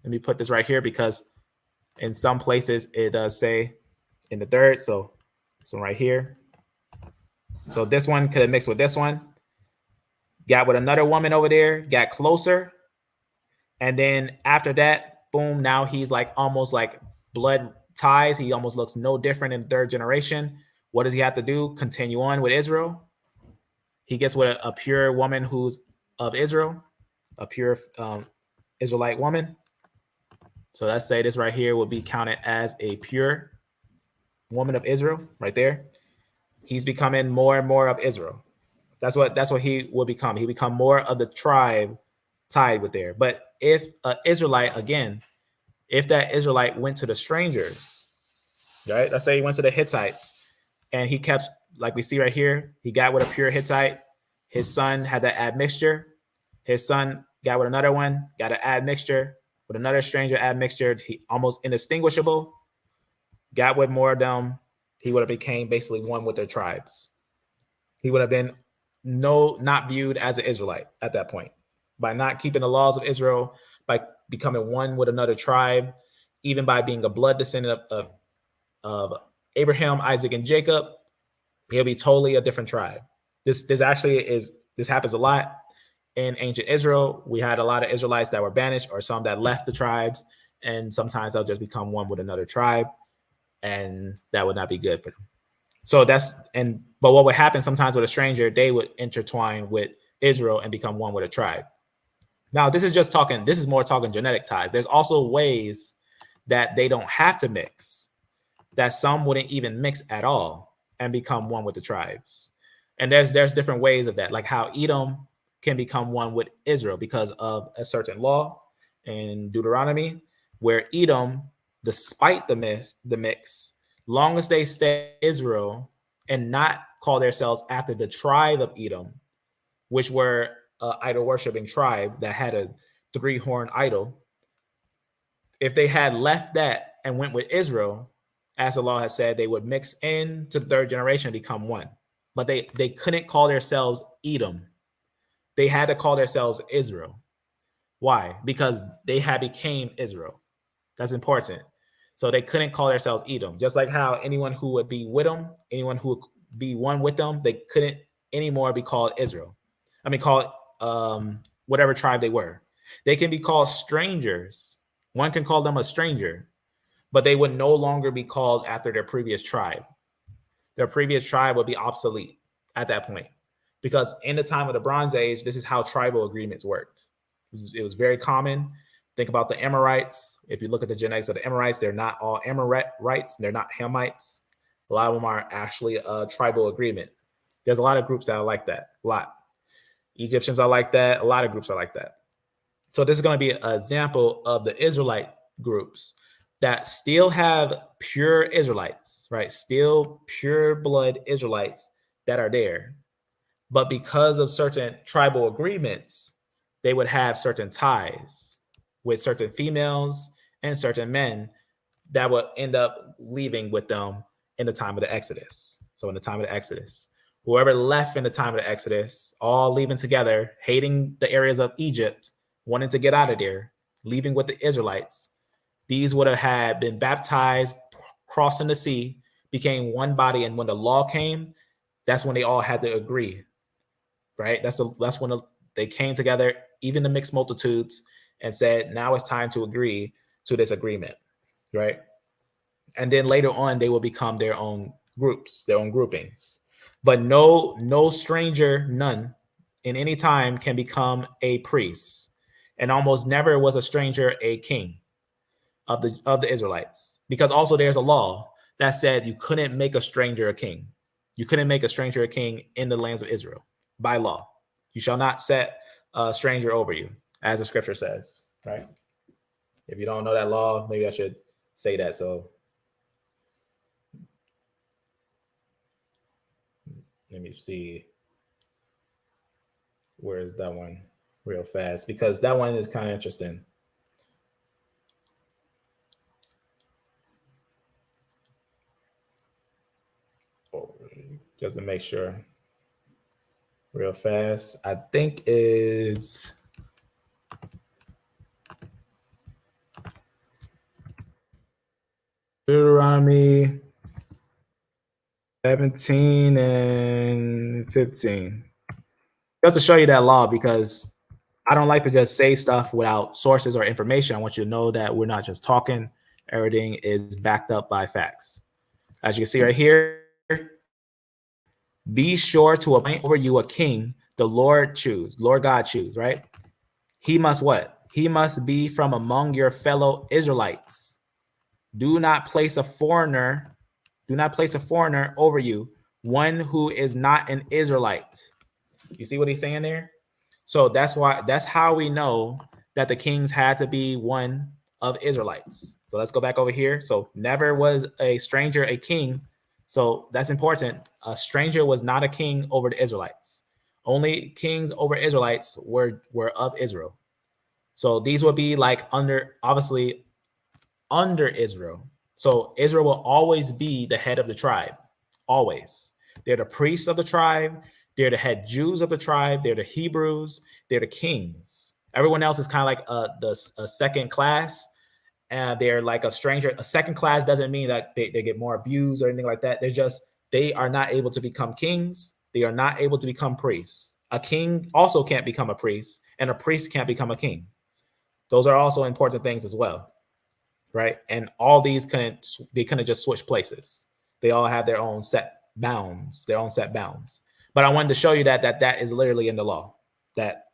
Let me put this right here because in some places it does say in the third. So this one right here. So this one could have mixed with this one. Got with another woman over there, got closer. And then after that, boom, now he's like almost like blood ties. He almost looks no different in the third generation. What does he have to do? Continue on with Israel. He gets with a pure woman who's of Israel, a pure Israelite woman. So let's say this right here will be counted as a pure woman of Israel, right there. He's becoming more and more of Israel. That's what he will become. He become more of the tribe tied with there. But if an Israelite, again, if that Israelite went to the strangers, right? Let's say he went to the Hittites and he kept, like we see right here, he got with a pure Hittite. His son had that admixture. His son got with another one, got an admixture, with another stranger admixture. He almost indistinguishable. Got with more of them. He would have became basically one with their tribes. He would have been not viewed as an Israelite at that point. By not keeping the laws of Israel, by becoming one with another tribe, even by being a blood descendant of Abraham, Isaac, and Jacob, he'll be totally a different tribe. This happens a lot in ancient Israel. We had a lot of Israelites that were banished, or some that left the tribes, and sometimes they'll just become one with another tribe, and that would not be good for them. So but what would happen sometimes with a stranger, they would intertwine with Israel and become one with a tribe. Now, this is more talking genetic ties. There's also ways that they don't have to mix, that some wouldn't even mix at all and become one with the tribes. And there's different ways of that, like how Edom can become one with Israel because of a certain law in Deuteronomy, where Edom, despite the mix, long as they stay Israel and not call themselves after the tribe of Edom, which were an idol-worshiping tribe that had a 3-horn idol, if they had left that and went with Israel, as the law has said, they would mix into the third generation and become one. But they couldn't call themselves Edom. They had to call themselves Israel. Why? Because they had became Israel. That's important. So they couldn't call themselves Edom. Just like how anyone who would be with them, anyone who would be one with them, they couldn't anymore be called Israel. I mean, called whatever tribe they were. They can be called strangers. One can call them a stranger, but they would no longer be called after their previous tribe. Their previous tribe would be obsolete at that point, because in the time of the Bronze Age, this is how tribal agreements worked. It was very common. Think about the Amorites. If you look at the genetics of the Amorites, they're not all Amorites. They're not Hamites. A lot of them are actually a tribal agreement. There's a lot of groups that are like that. A lot. Egyptians are like that. A lot of groups are like that. So this is going to be an example of the Israelite groups that still have pure Israelites, right? Still pure blood Israelites that are there. But because of certain tribal agreements, they would have certain ties with certain females and certain men that would end up leaving with them in the time of the Exodus. So in the time of the Exodus, whoever left in the time of the Exodus, all leaving together, hating the areas of Egypt, wanting to get out of there, leaving with the Israelites, these would have had been baptized, crossing the sea, became one body. And when the law came, that's when they all had to agree, right? That's when they came together, even the mixed multitudes, and said, now it's time to agree to this agreement, right? And then later on, they will become their own groups, their own groupings. But no stranger, none, in any time can become a priest. And almost never was a stranger a king of the Israelites, because also there's a law that said you couldn't make a stranger a king. You couldn't make a stranger a king in the lands of Israel by law. You shall not set a stranger over you, as the scripture says, right? If you don't know that law, maybe I should say that. So let me see. Where's that one real fast? Because that one is kind of interesting. Just to make sure real fast. I think is Deuteronomy 17 and 15. Just to show you that law, because I don't like to just say stuff without sources or information. I want you to know that we're not just talking. Everything is backed up by facts. As you can see right here, be sure to appoint over you a king the Lord God choose, right? He must what? He must be from among your fellow Israelites. Do not place a foreigner Do not place a foreigner over you, one who is not an Israelite. You see what he's saying there? So that's how we know that the kings had to be one of Israelites. So let's go back over here. So never was a stranger a king. So that's important. A stranger was not a king over the Israelites. Only kings over Israelites were of Israel. So these would be like obviously under Israel. So Israel will always be the head of the tribe. Always. They're the priests of the tribe. They're the head Jews of the tribe. They're the Hebrews. They're the kings. Everyone else is kind of like a second class. And they're like a stranger. A second class doesn't mean that they get more abused or anything like that. They are not able to become kings. They are not able to become priests. A king also can't become a priest, and a priest can't become a king. Those are also important things as well, right? And all these couldn't just switch places. They all have their own set bounds, But I wanted to show you that is literally in the law. That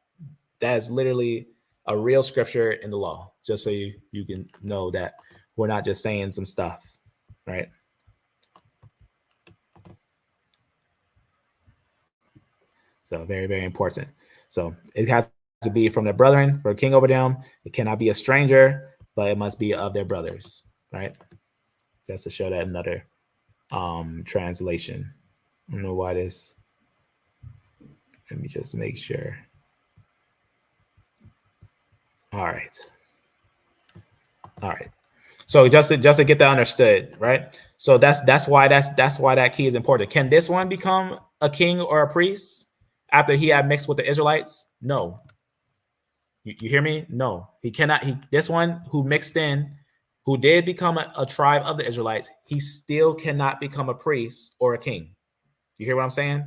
is literally a real scripture in the law, just so you can know that we're not just saying some stuff, right? So very, very important. So it has to be from their brethren for a king over them. It cannot be a stranger, but it must be of their brothers, right? Just to show that another translation. I don't know why this. Let me just make sure. All right. So just to get that understood, right? So that's why that key is important. Can this one become a king or a priest after he had mixed with the Israelites? No. You hear me? No, he cannot. This one who mixed in, who did become a tribe of the Israelites, he still cannot become a priest or a king. You hear what I'm saying?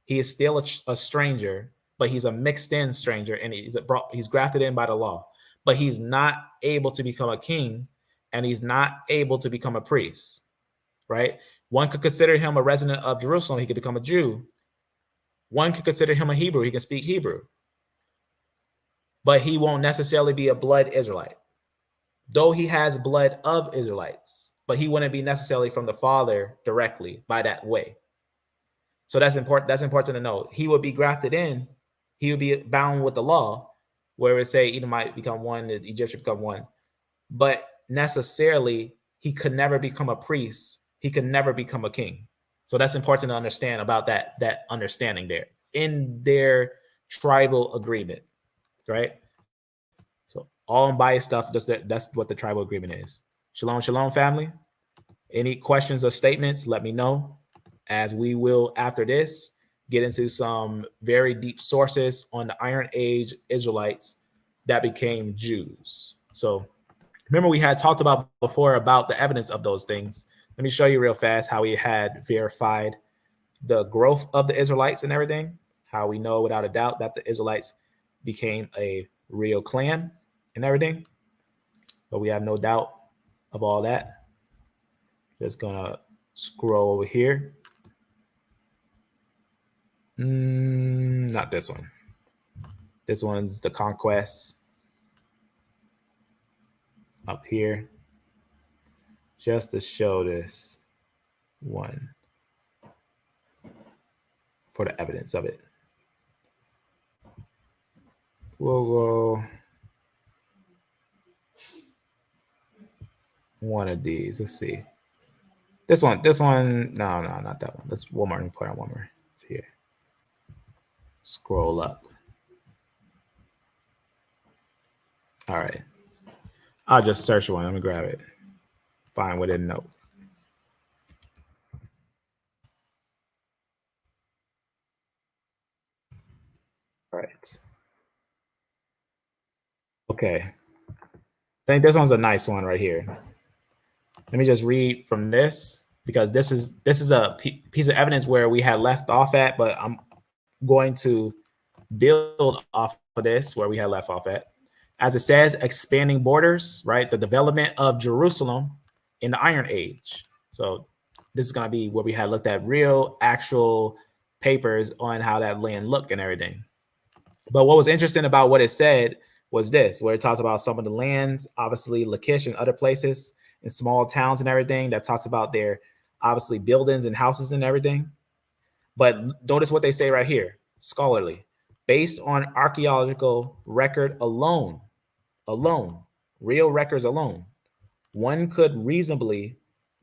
He is still a stranger, but he's a mixed in stranger, and he's grafted in by the law. But he's not able to become a king, and he's not able to become a priest, right? One could consider him a resident of Jerusalem. He could become a Jew. One could consider him a Hebrew. He can speak Hebrew. But he won't necessarily be a blood Israelite, though he has blood of Israelites, but he wouldn't be necessarily from the father directly by that way. So that's important. That's important to know. He would be grafted in. He would be bound with the law, where it say Edomite become one, the Egyptian become one. But necessarily, he could never become a priest. He could never become a king. So that's important to understand about that understanding there in their tribal agreement, right? So all unbiased stuff. That's what the tribal agreement is. Shalom, shalom, family. Any questions or statements? Let me know, as we will, after this, get into some very deep sources on the Iron Age Israelites that became Jews. So remember, we had talked about before about the evidence of those things. Let me show you real fast how we had verified the growth of the Israelites and everything, how we know without a doubt that the Israelites became a real clan and everything. But we have no doubt of all that. Just gonna scroll over here. Not this one. This one's the conquest up here. Just to show this one for the evidence of it. We'll go one of these. Let's see. This one. No, not that one. Let's one more. Let me put on one more. It's here. Scroll up. All right. I'll just search one. Let me grab it. Find what it note. All right. Okay. I think this one's a nice one right here. Let me just read from this, because this is a piece of evidence where we had left off at, but I'm going to build off of this where we had left off at. As it says, expanding borders, right? The development of Jerusalem in the Iron Age. So this is going to be where we had looked at real, actual papers on how that land looked and everything. But what was interesting about what it said was this, where it talks about some of the lands, obviously Lachish and other places, in small towns and everything, that talks about their obviously buildings and houses and everything. But notice what they say right here, scholarly, based on archaeological record alone, real records alone, one could reasonably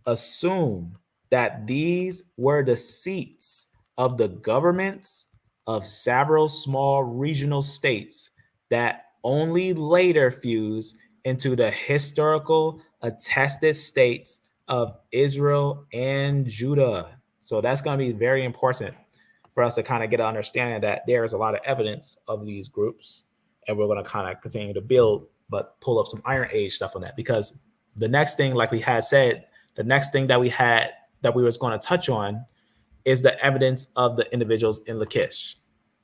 assume that these were the seats of the governments of several small regional states that only later fused into the historical attested states of Israel and Judah. So that's going to be very important for us to kind of get an understanding that there is a lot of evidence of these groups, and we're going to kind of continue to build, but pull up some Iron Age stuff on that, because the next thing, like we had said, the next thing that we was going to touch on is the evidence of the individuals in Lachish.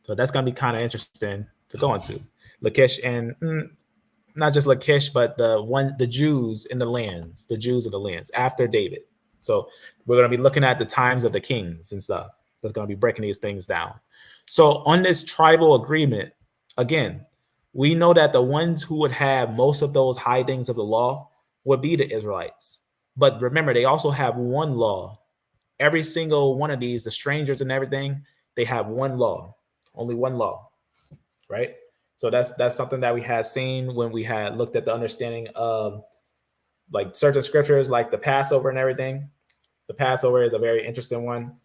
So that's going to be kind of interesting to go into Lachish, and not just Lachish, but the Jews in the lands, after David. So we're going to be looking at the times of the kings and stuff. That's going to be breaking these things down. So on this tribal agreement, again, we know that the ones who would have most of those high things of the law would be the Israelites. But remember, they also have one law. Every single one of these, the strangers and everything, they have one law, only one law, right? So that's something that we had seen when we had looked at the understanding of like certain scriptures, like the Passover and everything. The Passover is a very interesting one,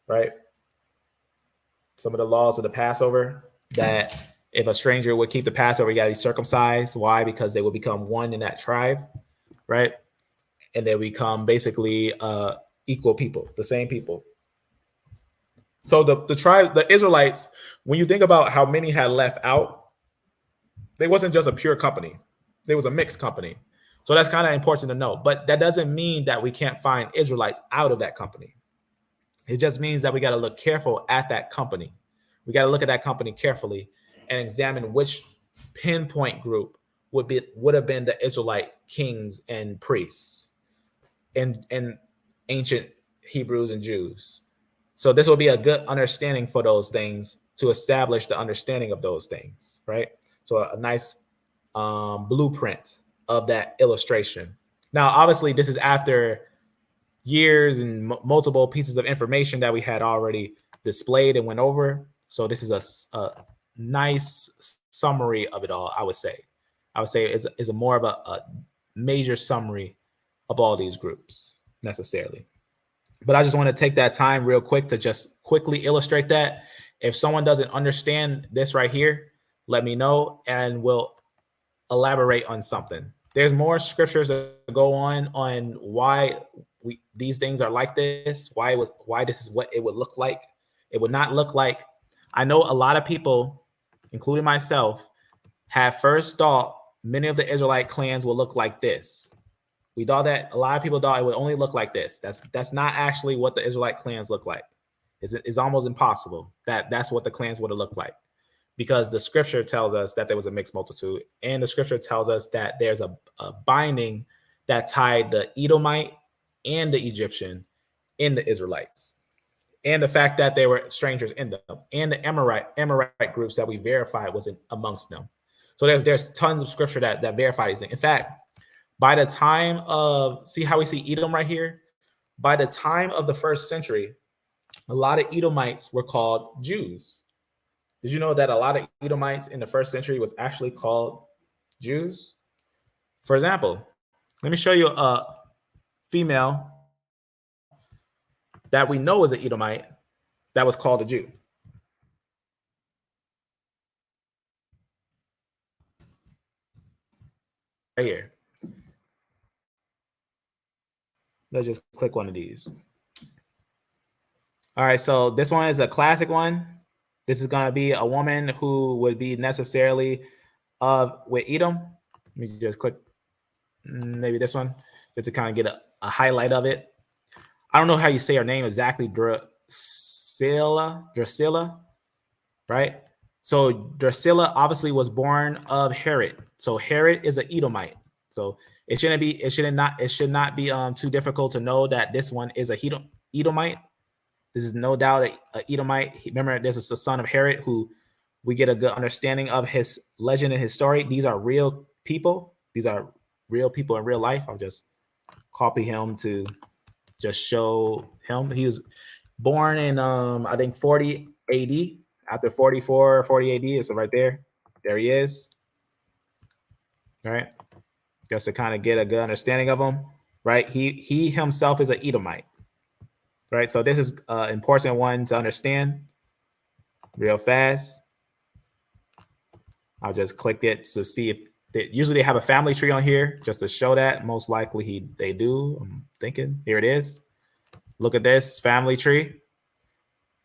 right? Some of the laws of the Passover, that if a stranger would keep the Passover, you got to be circumcised. Why? Because they will become one in that tribe, right? And they become basically equal people, the same people. So the tribe, the Israelites, when you think about how many had left out, they wasn't just a pure company. There was a mixed company. So that's kind of important to know. But that doesn't mean that we can't find Israelites out of that company. It just means that we got to look careful at that company. We got to look at that company carefully and examine which pinpoint group would have been the Israelite kings and priests and ancient Hebrews and Jews. So this will be a good understanding for those things to establish the understanding of those things, right? So a nice blueprint of that illustration. Now, obviously, this is after years and multiple pieces of information that we had already displayed and went over. So this is a nice summary of it all, I would say. Is a more of a major summary of all these groups necessarily. But I just want to take that time real quick to just quickly illustrate that. If someone doesn't understand this right here, let me know and we'll elaborate on something. There's more scriptures that go on why these things are like this, why this is what it would look like. It would not look like, I know a lot of people, including myself, have first thought many of the Israelite clans will look like this. We thought that a lot of people thought it would only look like this. That's not actually what the Israelite clans look like. It's almost impossible that's what the clans would have looked like, because the scripture tells us that there was a mixed multitude, and the scripture tells us that there's a binding that tied the Edomite and the Egyptian in the Israelites, and the fact that they were strangers in them, and the Amorite groups that we verified was amongst them. So there's tons of scripture that verify these things. In fact, by the time of, see how we see Edom right here? By the time of the 1st century, a lot of Edomites were called Jews. Did you know that a lot of Edomites in the 1st century was actually called Jews? For example, let me show you a female that we know is an Edomite that was called a Jew. Right here. Let's just click one of these. All right, so this one is a classic one. This is going to be a woman who would be necessarily with Edom. Let me just click maybe this one just to kind of get a highlight of it. I don't know how you say her name exactly, Drusilla, right? So Drusilla obviously was born of Herod. So Herod is an Edomite. So it should not be too difficult to know that this one is a Edomite. This is no doubt a Edomite. Remember, this is the son of Herod, who we get a good understanding of his legend and his story. These are real people. These are real people in real life. I'll just copy him to just show him. He was born in I think 40 AD. After 44 or 40 AD, so right there he is. All right, just to kind of get a good understanding of him, right? He himself is an Edomite, right? So this is an important one to understand real fast. I'll just click it to see if usually they have a family tree on here just to show that. Most likely they do. I'm thinking here it is. Look at this family tree.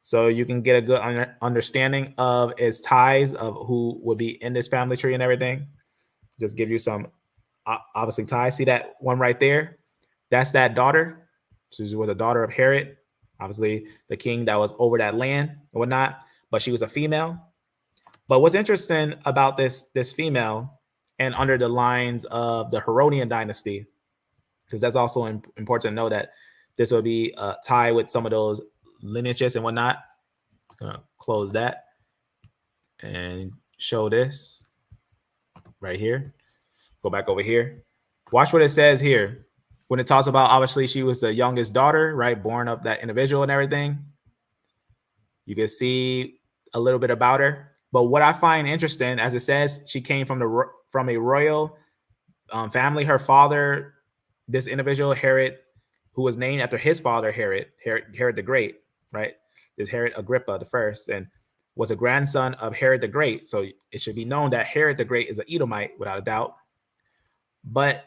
So you can get a good understanding of its ties of who would be in this family tree and everything. Just give you some obviously ties. See that one right there? That's that daughter. She was a daughter of Herod, obviously the king that was over that land and whatnot. But she was a female. But what's interesting about this female, and under the lines of the Herodian dynasty, because that's also important to know that this will be tied with some of those lineages and whatnot. It's gonna close that and show this right here. Go back over here. Watch what it says here. When it talks about, obviously, she was the youngest daughter, right? Born of that individual and everything. You can see a little bit about her. But what I find interesting, as it says, she came from a royal family. Her father, this individual, Herod, who was named after his father, Herod the Great, right? Is Herod Agrippa the First, and was a grandson of Herod the Great. So it should be known that Herod the Great is an Edomite, without a doubt. But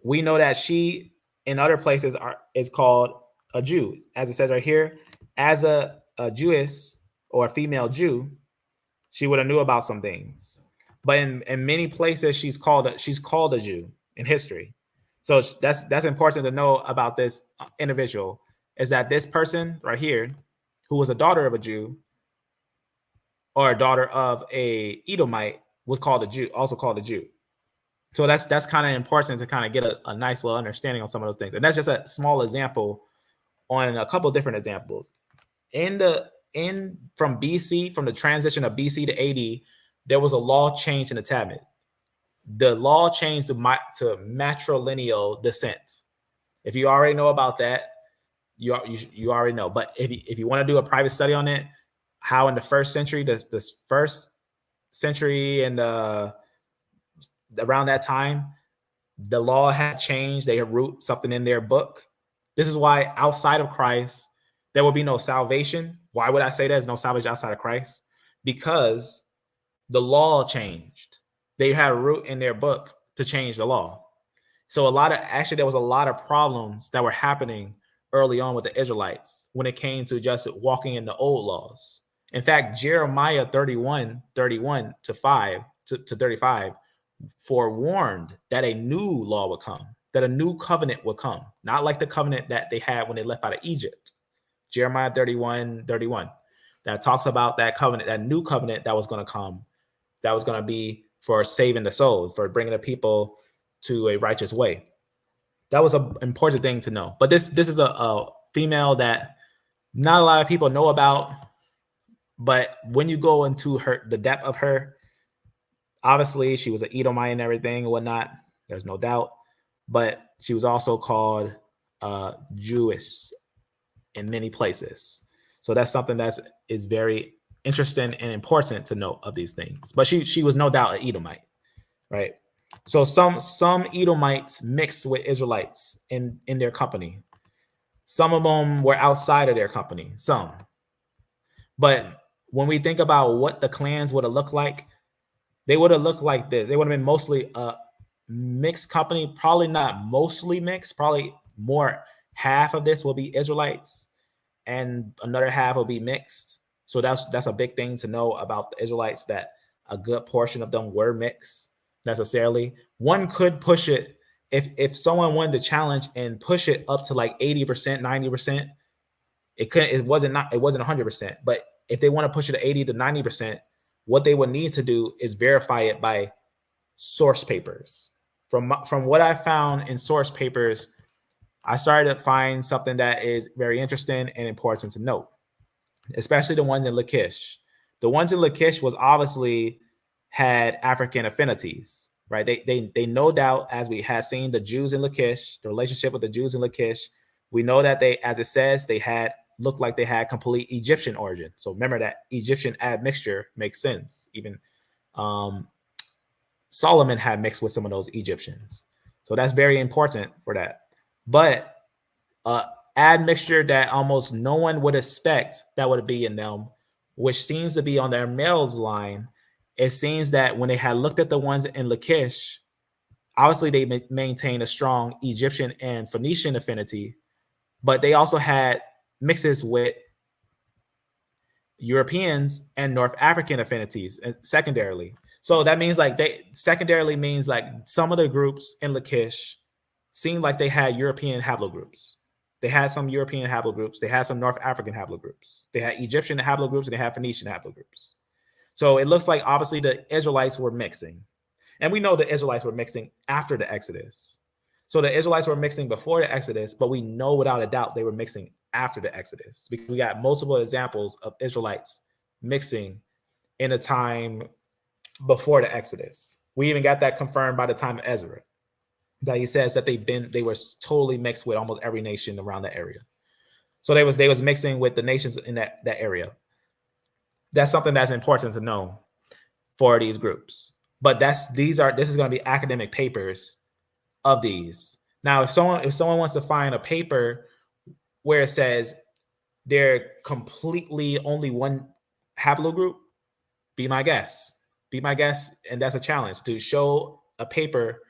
we know that she, in other places, is called a Jew, as it says right here. As a Jewess or a female Jew, she would have knew about some things. But in many places, she's called a Jew in history. So that's important to know about this individual, is that this person right here, who was a daughter of a Jew or a daughter of a Edomite, was called a Jew, also called a Jew. So that's kind of important to kind of get a nice little understanding on some of those things. And that's just a small example on a couple of different examples. From BC, from the transition of BC to AD, there was a law change in the Talmud. The law changed to matrilineal descent. If you already know about that, you already know. But if you want to do a private study on it, how in the first century, the first century and around that time, the law had changed. They had wrote something in their book. This is why outside of Christ, there will be no salvation. Why would I say there's no salvation outside of Christ? Because the law changed. They had a root in their book to change the law. So there was a lot of problems that were happening early on with the Israelites when it came to just walking in the old laws. In fact, Jeremiah 31 to 35 forewarned that a new law would come, that a new covenant would come, not like the covenant that they had when they left out of Egypt. Jeremiah 31 that talks about that covenant, that new covenant that was going to come, that was going to be for saving the soul, for bringing the people to a righteous way. That was an important thing to know. But this is a female that not a lot of people know about. But when you go into the depth of her, obviously she was an Edomite and everything and whatnot. There's no doubt. But she was also called Jewish in many places. So that's something that is very interesting and important to know of these things. But she was no doubt an Edomite, right? So some Edomites mixed with Israelites in their company. Some of them were outside of their company, some. But when we think about what the clans would have looked like, they would have looked like this. They would have been mostly a mixed company, probably not mostly mixed, probably more half of this will be Israelites and another half will be mixed. So that's a big thing to know about the Israelites, that a good portion of them were mixed necessarily. One could push it if someone wanted to challenge and push it up to like 80%, 90%. It wasn't 100%. But if they want to push it to 80 to 90%, what they would need to do is verify it by source papers. From what I found in source papers, I started to find something that is very interesting and important to note, especially the ones in Lachish. The ones in Lachish was obviously had African affinities, right? They no doubt, as we had seen the Jews in Lachish, the relationship with the Jews in Lachish We know that they, as it says, they looked like they had complete Egyptian origin. So remember that Egyptian admixture makes sense. Even Solomon had mixed with some of those Egyptians. So that's very important for that. But admixture that almost no one would expect that would be in them, which seems to be on their males line. It seems that when they had looked at the ones in Lachish, obviously they maintained a strong Egyptian and Phoenician affinity, but they also had mixes with Europeans and North African affinities secondarily. So that means like they secondarily means like some of the groups in Lachish seemed like they had European haplogroups. They had some European haplogroups. They had some North African haplogroups. They had Egyptian haplogroups and they had Phoenician haplogroups. So it looks like obviously the Israelites were mixing. And we know the Israelites were mixing after the Exodus. So the Israelites were mixing before the Exodus, but we know without a doubt they were mixing after the Exodus, because we got multiple examples of Israelites mixing in a time before the Exodus. We even got that confirmed by the time of Ezra, that he says that they were totally mixed with almost every nation around that area. So they was mixing with the nations in that area. That's something that's important to know for these groups. But this is going to be academic papers of these. Now, if someone wants to find a paper where it says they're completely only one haplogroup, be my guest. Be my guest, and that's a challenge to show a paper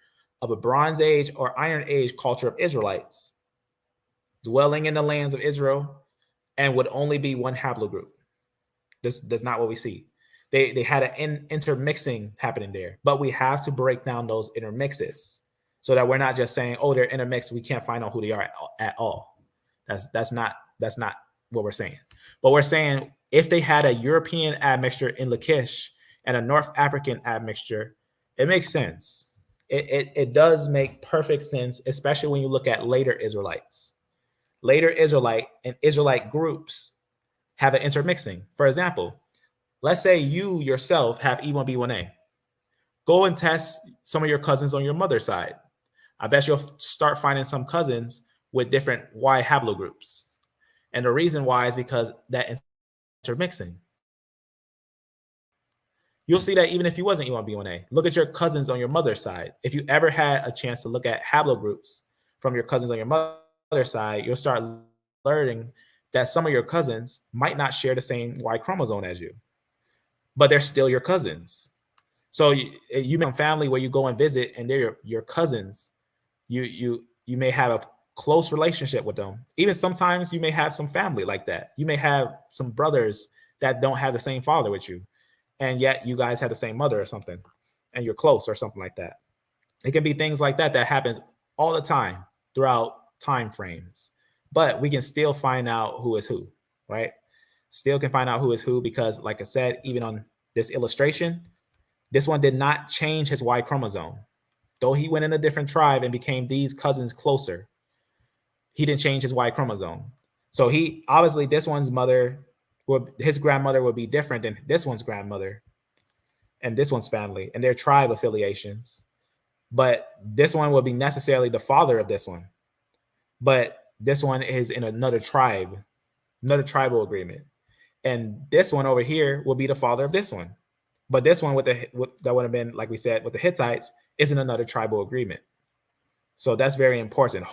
of a Bronze Age or Iron Age culture of Israelites dwelling in the lands of Israel and would only be one haplogroup. That's not what we see. They had an intermixing happening there, but we have to break down those intermixes so that we're not just saying, oh, they're intermixed, we can't find out who they are at all. That's not what we're saying. But we're saying if they had a European admixture in Lachish and a North African admixture, it makes sense. It does make perfect sense, especially when you look at later Israelites. Later Israelite and Israelite groups have an intermixing. For example, let's say you yourself have E1B1A. Go and test some of your cousins on your mother's side. I bet you'll start finding some cousins with different Y haplogroups. And the reason why is because that intermixing. You'll see that even if you wasn't E1B1A. Look at your cousins on your mother's side. If you ever had a chance to look at haplogroups from your cousins on your mother's side, you'll start learning that some of your cousins might not share the same Y chromosome as you, but they're still your cousins. So you may have family where you go and visit and they're your cousins. You may have a close relationship with them. Even sometimes you may have some family like that. You may have some brothers that don't have the same father with you, and yet you guys have the same mother or something, and you're close or something like that. It can be things like that happens all the time throughout time frames, but we can still find out who is who, right? Still can find out who is who because, like I said, even on this illustration, this one did not change his Y chromosome. Though he went in a different tribe and became these cousins closer, he didn't change his Y chromosome. So he obviously, this one's mother, his grandmother would be different than this one's grandmother and this one's family and their tribe affiliations. But this one would be necessarily the father of this one. But this one is in another tribe, another tribal agreement. And this one over here will be the father of this one. But this one that would have been, like we said, with the Hittites is in another tribal agreement. So that's very important.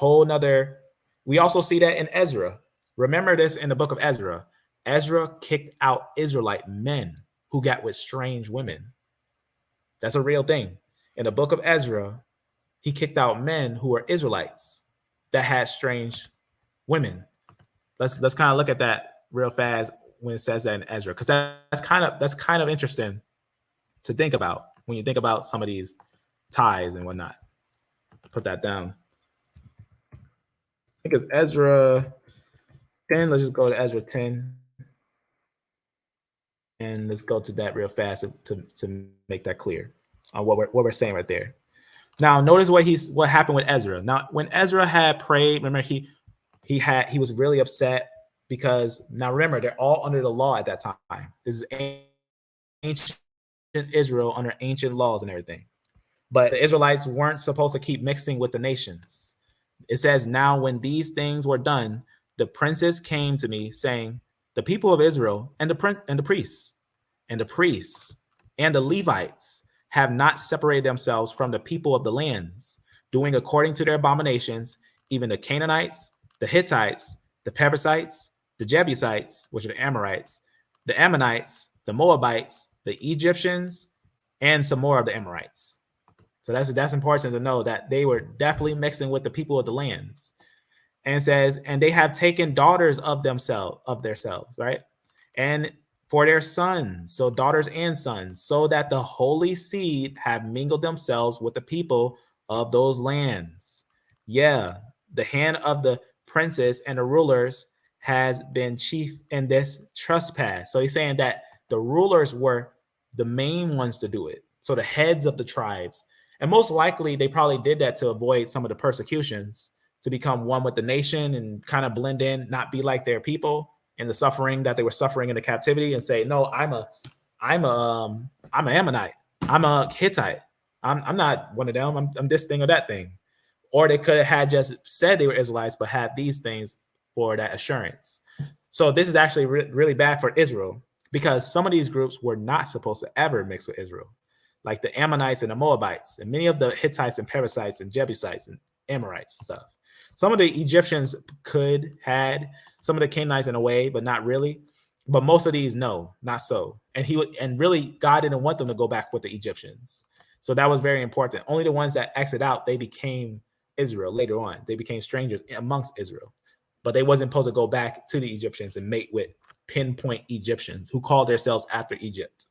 We also see that in Ezra. Remember this in the book of Ezra. Ezra kicked out Israelite men who got with strange women. That's a real thing. In the book of Ezra, he kicked out men who were Israelites that had strange women. Let's kind of look at that real fast when it says that in Ezra, because that's kind of interesting to think about when you think about some of these ties and whatnot. Put that down. I think it's Ezra 10. Let's just go to Ezra 10. And let's go to that real fast to make that clear on what we're saying right there. Now, notice what happened with Ezra. Now, when Ezra had prayed, remember he was really upset because now remember they're all under the law at that time. This is ancient Israel under ancient laws and everything. But the Israelites weren't supposed to keep mixing with the nations. It says, now when these things were done, the princes came to me saying, the people of Israel and the priests and the priests and the Levites have not separated themselves from the people of the lands, doing according to their abominations, even the Canaanites, the Hittites, the Perizzites, the Jebusites, which are the Amorites, the Ammonites, the Moabites, the Egyptians, and some more of the Amorites. So that's important to know that they were definitely mixing with the people of the lands. And it says, and they have taken daughters of themselves, right? And for their sons, so daughters and sons, so that the holy seed have mingled themselves with the people of those lands. Yeah, the hand of the princes and the rulers has been chief in this trespass. So he's saying that the rulers were the main ones to do it. So the heads of the tribes. And most likely they probably did that to avoid some of the persecutions, to become one with the nation and kind of blend in, not be like their people and the suffering that they were suffering in the captivity, and say, no, I'm an Ammonite, I'm a Hittite, I'm not one of them, I'm this thing or that thing. Or they could have had just said they were Israelites, but had these things for that assurance. So this is actually really bad for Israel, because some of these groups were not supposed to ever mix with Israel, like the Ammonites and the Moabites, and many of the Hittites and Perizzites and Jebusites and Amorites and stuff. Some of the Egyptians had some of the Canaanites in a way, but not really. But most of these, no, not so. And really, God didn't want them to go back with the Egyptians. So that was very important. Only the ones that exit out, they became Israel later on. They became strangers amongst Israel. But they wasn't supposed to go back to the Egyptians and mate with pinpoint Egyptians who called themselves after Egypt,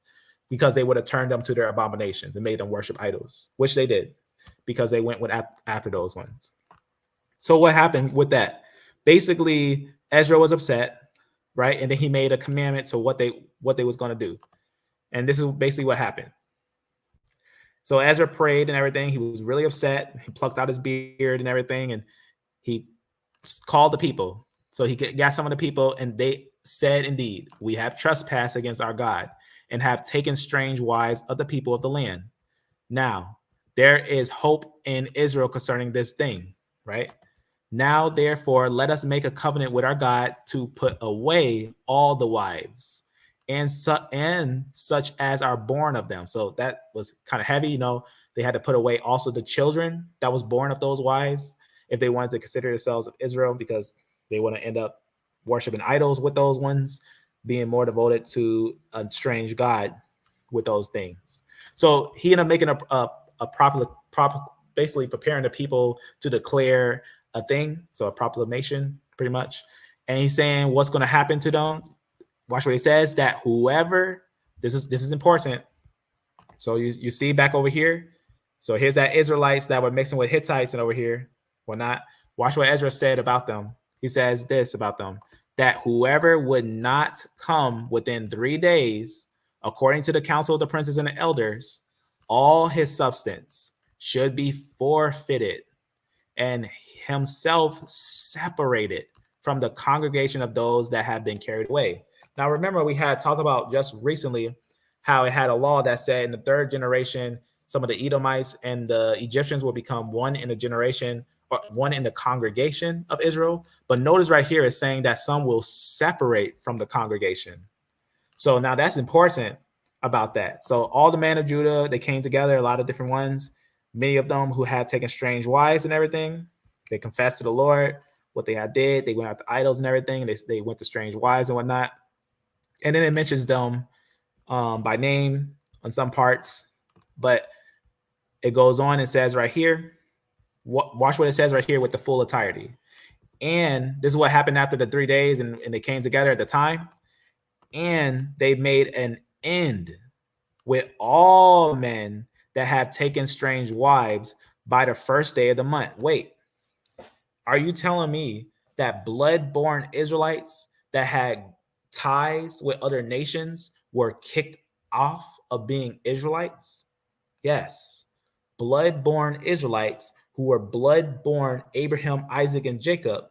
because they would have turned them to their abominations and made them worship idols, which they did, because they went with after those ones. So what happened with that? Basically, Ezra was upset, right? And then he made a commandment to what they was going to do. And this is basically what happened. So Ezra prayed and everything. He was really upset. He plucked out his beard and everything, and he called the people. So he got some of the people, and they said, indeed, we have trespassed against our God and have taken strange wives of the people of the land. Now, there is hope in Israel concerning this thing, right? Now, therefore, let us make a covenant with our God to put away all the wives and such as are born of them. So that was kind of heavy. They had to put away also the children that was born of those wives, if they wanted to consider themselves of Israel, because they want to end up worshiping idols with those ones, being more devoted to a strange God with those things. So he ended up making a proper, basically preparing the people to declare a thing, so a proclamation, pretty much. And he's saying what's going to happen to them. Watch what he says, that whoever, this is important. So you see back over here. So here's that Israelites that were mixing with Hittites, and over here, well, not. Watch what Ezra said about them. He says this about them, that whoever would not come within 3 days, according to the council of the princes and the elders, all his substance should be forfeited, and himself separated from the congregation of those that have been carried away. Now, remember, we had talked about just recently how it had a law that said in the 3rd generation, some of the Edomites and the Egyptians will become one in a generation, or one in the congregation of Israel. But notice right here, it's saying that some will separate from the congregation. So now that's important about that. So all the men of Judah, they came together, a lot of different ones, many of them who had taken strange wives and everything. They confessed to the Lord what they had did. They went out to idols and everything. They went to strange wives and whatnot. And then it mentions them by name on some parts. But it goes on and says right here, watch what it says right here with the full entirety. And this is what happened after the 3 days, and they came together at the time. And they made an end with all men that have taken strange wives by the 1st day of the month. Wait, are you telling me that blood-born Israelites that had ties with other nations were kicked off of being Israelites? Yes. Blood-born Israelites who were blood-born Abraham, Isaac, and Jacob,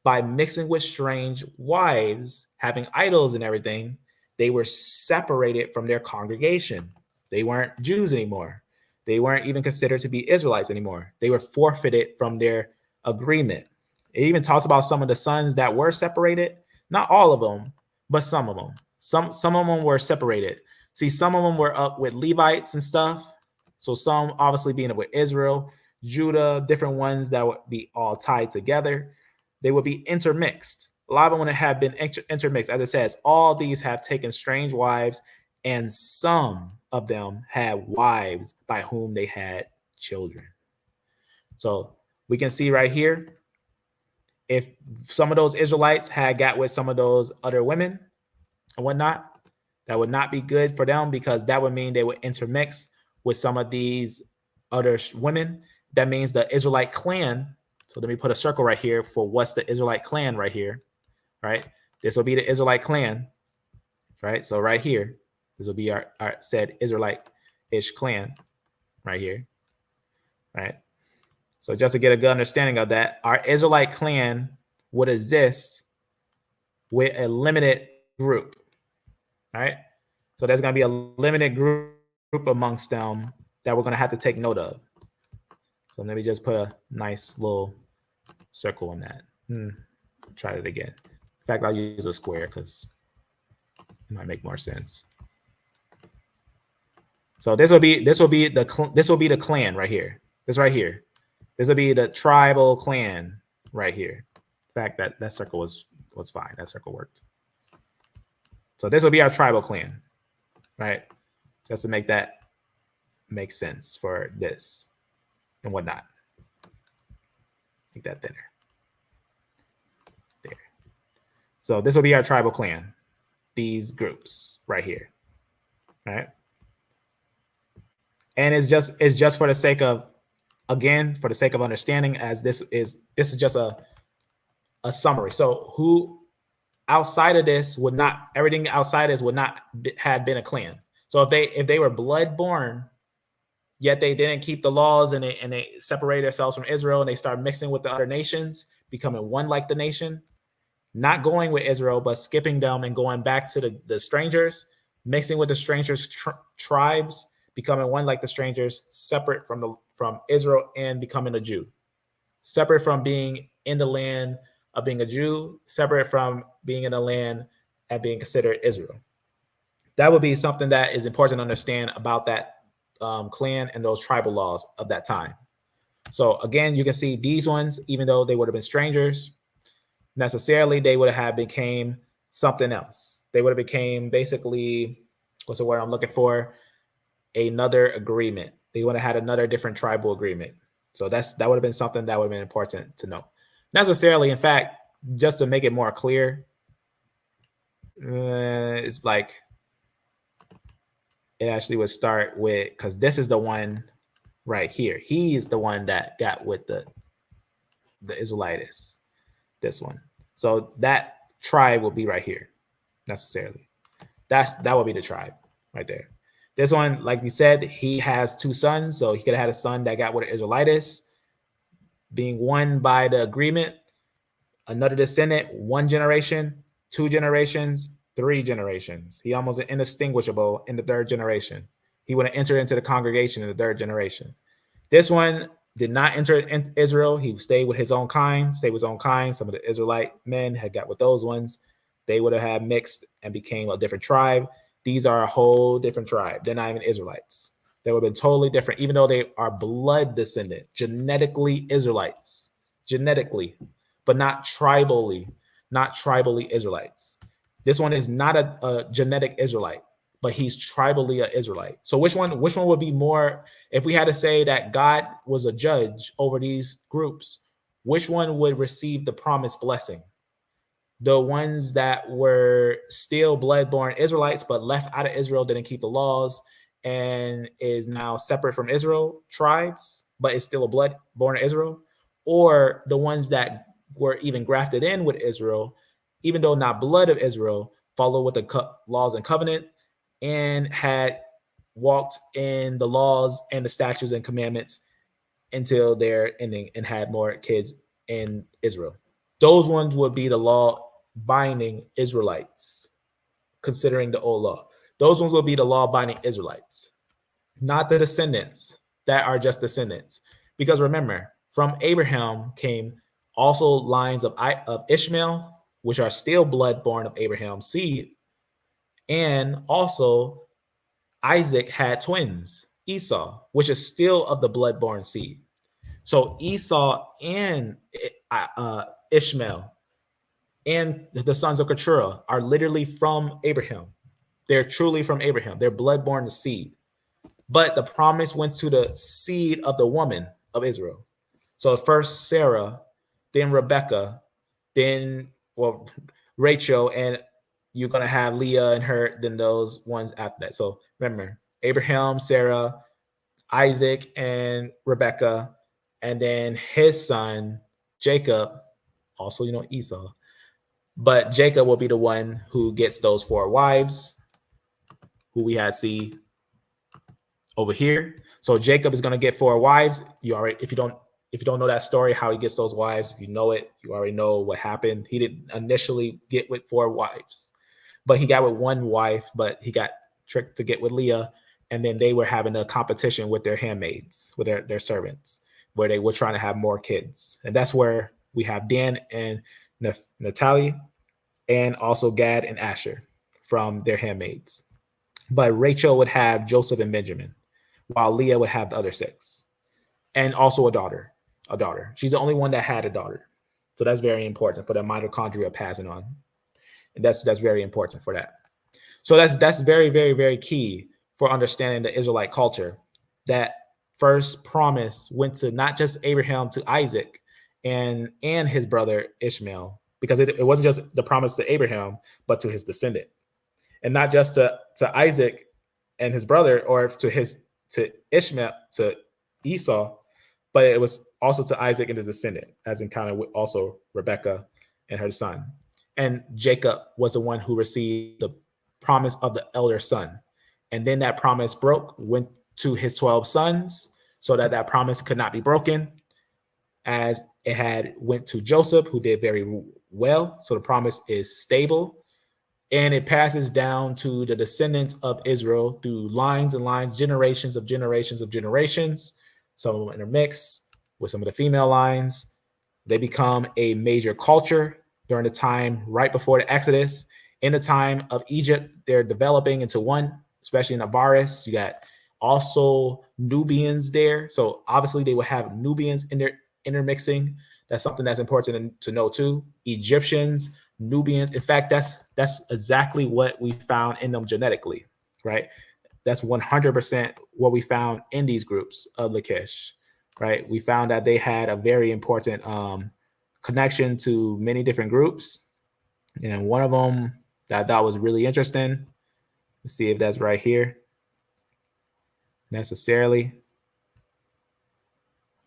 by mixing with strange wives, having idols and everything, they were separated from their congregation. They weren't Jews anymore. They weren't even considered to be Israelites anymore. They were forfeited from their agreement. It even talks about some of the sons that were separated. Not all of them, but some of them. Some of them were separated. See, some of them were up with Levites and stuff. So some obviously being up with Israel, Judah, different ones that would be all tied together. They would be intermixed. A lot of them would have been intermixed. As it says, all these have taken strange wives, and some of them had wives by whom they had children. So we can see right here, if some of those Israelites had got with some of those other women and whatnot, that would not be good for them, because that would mean they would intermix with some of these other women. That means the Israelite clan. So let me put a circle right here for what's the Israelite clan right here, right? This will be the Israelite clan, right? So right here, this will be our said Israelite-ish clan right here, right? So just to get a good understanding of that, our Israelite clan would exist with a limited group, right? So there's going to be a limited group amongst them that we're going to have to take note of. So let me just put a nice little circle on that. Try it again. In fact, I'll use a square because it might make more sense. So this will be the clan right here. This right here. This will be the tribal clan right here. In fact, that circle was fine. That circle worked. So this will be our tribal clan, right? Just to make that make sense for this and whatnot. Make that thinner. There. So this will be our tribal clan. These groups right here, right? And it's just for the sake of, again, for the sake of understanding, as this is just a summary. So who outside of this would not, everything outside this would not have been a clan. So if they were blood born, yet they didn't keep the laws and they separated themselves from Israel and they start mixing with the other nations, becoming one like the nation, not going with Israel, but skipping them and going back to the strangers, mixing with the strangers' tribes, becoming one like the strangers, separate from Israel and becoming a Jew, separate from being in the land of being a Jew, separate from being in the land and being considered Israel. That would be something that is important to understand about that clan and those tribal laws of that time. So again, you can see these ones, even though they would have been strangers, necessarily they would have became something else. They would have became basically, what's the word I'm looking for? Another agreement. They would have had another different tribal agreement. So that would have been something that would have been important to know. Necessarily, in fact, just to make it more clear, it's like it actually would start with, because this is the one right here. He is the one that got with the Israelites, this one. So that tribe will be right here, necessarily. That will be the tribe right there. This one, like you said, he has two sons, so he could have had a son that got with the Israelites, being one by the agreement, another descendant, 1 generation, 2 generations, 3 generations. He almost indistinguishable in the 3rd generation. He would have entered into the congregation in the 3rd generation. This one did not enter in Israel. He stayed with his own kind, Some of the Israelite men had got with those ones. They would have had mixed and became a different tribe. These are a whole different tribe. They're not even Israelites. They would have been totally different, even though they are blood descendant, genetically Israelites, but not tribally Israelites. This one is not a genetic Israelite, but he's tribally an Israelite. So which one would be more, if we had to say that God was a judge over these groups, which one would receive the promised blessing? The ones that were still blood-born Israelites, but left out of Israel, didn't keep the laws, and is now separate from Israel tribes, but is still a blood-born Israel? Or the ones that were even grafted in with Israel, even though not blood of Israel, followed with the laws and covenant, and had walked in the laws and the statutes and commandments until their ending and had more kids in Israel. Those ones would be the law binding Israelites, considering the old law. Those ones will be the law binding Israelites, not the descendants that are just descendants. Because remember, from Abraham came also lines of Ishmael, which are still blood-born of Abraham's seed. And also Isaac had twins, Esau, which is still of the blood-born seed. So Esau and Ishmael and the sons of Keturah are literally from Abraham. They're truly from Abraham. They're blood-born seed. But the promise went to the seed of the woman of Israel. So first Sarah, then Rebecca, then, well, Rachel, and you're going to have Leah and her, then those ones after that. So remember, Abraham, Sarah, Isaac, and Rebecca, and then his son, Jacob, also, Esau. But Jacob will be the one who gets those 4 wives, who we see over here. So Jacob is going to get 4 wives. If you don't know that story, how he gets those wives, if you know it, you already know what happened. He didn't initially get with 4 wives, but he got with 1 wife, but he got tricked to get with Leah. And then they were having a competition with their handmaids, with their servants, where they were trying to have more kids. And that's where we have Dan and Naphtali, and also Gad and Asher from their handmaids. But Rachel would have Joseph and Benjamin, while Leah would have the other 6. And also a daughter. She's the only one that had a daughter. So that's very important for the mitochondria passing on. And that's very important for that. So that's very, very, very key for understanding the Israelite culture. That first promise went to not just Abraham, to Isaac and his brother Ishmael, because it wasn't just the promise to Abraham, but to his descendant. And not just to Isaac and his brother, or to Ishmael, to Esau, but it was also to Isaac and his descendant, as in kind of also Rebecca and her son. And Jacob was the one who received the promise of the elder son. And then that promise went to his 12 sons, so that promise could not be broken, as it went to Joseph, who did very well. So the promise is stable. And it passes down to the descendants of Israel through lines and lines, generations of generations of generations. Some of them intermix with some of the female lines. They become a major culture during the time right before the Exodus. In the time of Egypt, they're developing into one, especially in Avaris. You got also Nubians there. So obviously they will have Nubians in their intermixing. That's something that's important to know too. Egyptians, Nubians. In fact, that's exactly what we found in them genetically, right? That's 100% what we found in these groups of Lachish, right? We found that they had a very important connection to many different groups. And one of them that I thought was really interesting, let's see if that's right here. Necessarily.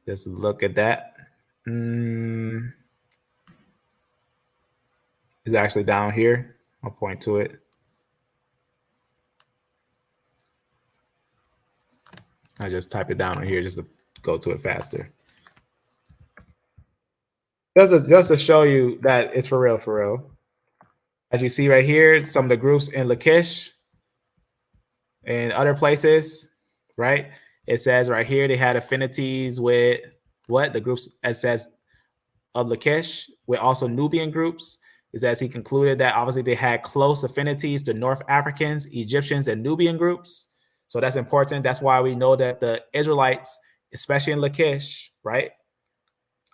Just look at that. It's actually down here. I'll point to it. I just type it down here just to go to it faster. Just to show you that it's for real, for real. As you see right here, some of the groups in Lachish and other places, right? It says right here they had affinities with what? The groups, it says, of Lachish, with also Nubian groups. Is as he concluded that obviously they had close affinities to North Africans, Egyptians, and Nubian groups. So that's important. That's why we know that the Israelites, especially in Lachish, right?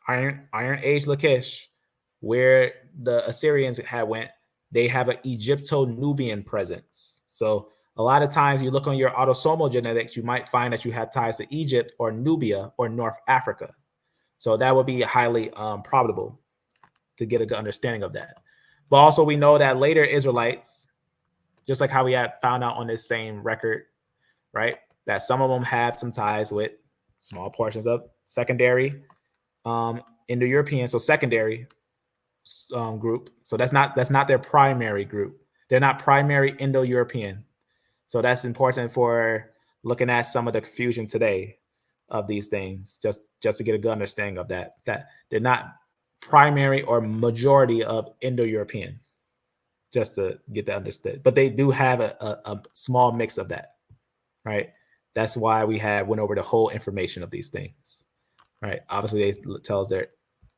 Iron Age Lachish, where the Assyrians went, they have an Egypto-Nubian presence. So a lot of times you look on your autosomal genetics, you might find that you have ties to Egypt or Nubia or North Africa. So that would be highly probable to get a good understanding of that. But also we know that later Israelites, just like how we had found out on this same record, right, that some of them had some ties with small portions of secondary Indo-European, so secondary group. So that's not their primary group. They're not primary Indo-European. So that's important for looking at some of the confusion today of these things, just to get a good understanding of that they're not primary or majority of Indo-European, just to get that understood. But they do have a small mix of that, right? That's why we went over the whole information of these things. right? Obviously, they tell us they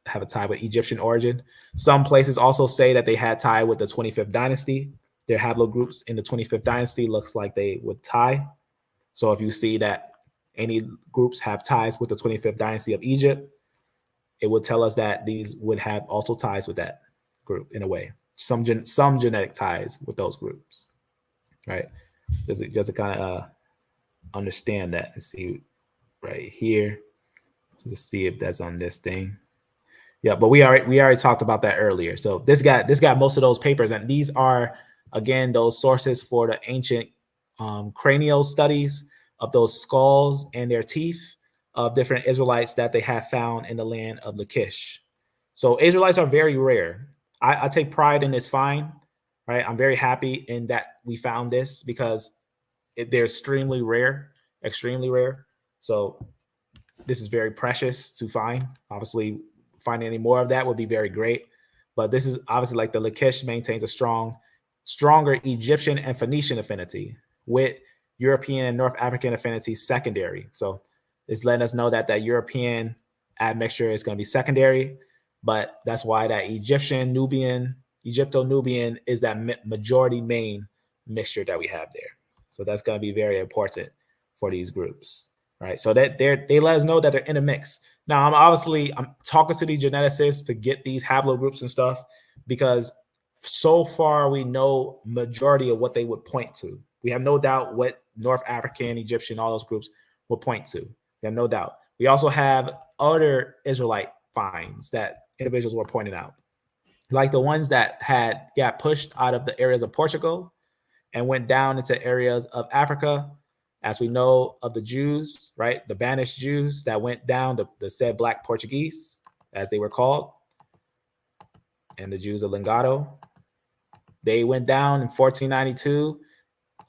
have a tie with Egyptian origin. Some places also say that they had tie with the 25th dynasty. Their haplogroups in the 25th dynasty looks like they would tie. So if you see that any groups have ties with the 25th dynasty of Egypt, it would tell us that these would have also ties with that group in a way. Some genetic ties with those groups, right? Just to kind of understand that and see right here, just to see if that's on this thing. Yeah, but we already talked about that earlier. So this got most of those papers, and these are again those sources for the ancient cranial studies of those skulls and their teeth of different Israelites that they have found in the land of Lachish. So Israelites are very rare. I take pride in this find, right? I'm very happy in that we found this because they're extremely rare, extremely rare. So this is very precious to find. Obviously, finding any more of that would be very great. But this is obviously like the Lachish maintains a stronger Egyptian and Phoenician affinity with European and North African affinity secondary. So it's letting us know that that European admixture is going to be secondary, but that's why that Egypto-Nubian is that majority main mixture that we have there. So that's going to be very important for these groups, right? So that they let us know that they're in a mix. Now, I'm talking to these geneticists to get these haplogroups and stuff because so far we know majority of what they would point to. We have no doubt what North African, Egyptian, all those groups will point to. We have no doubt. We also have other Israelite finds that individuals were pointing out, like the ones that got pushed out of the areas of Portugal and went down into areas of Africa. As we know of the Jews, right? The banished Jews that went down, the said Black Portuguese, as they were called, and the Jews of Lingado. They went down in 1492,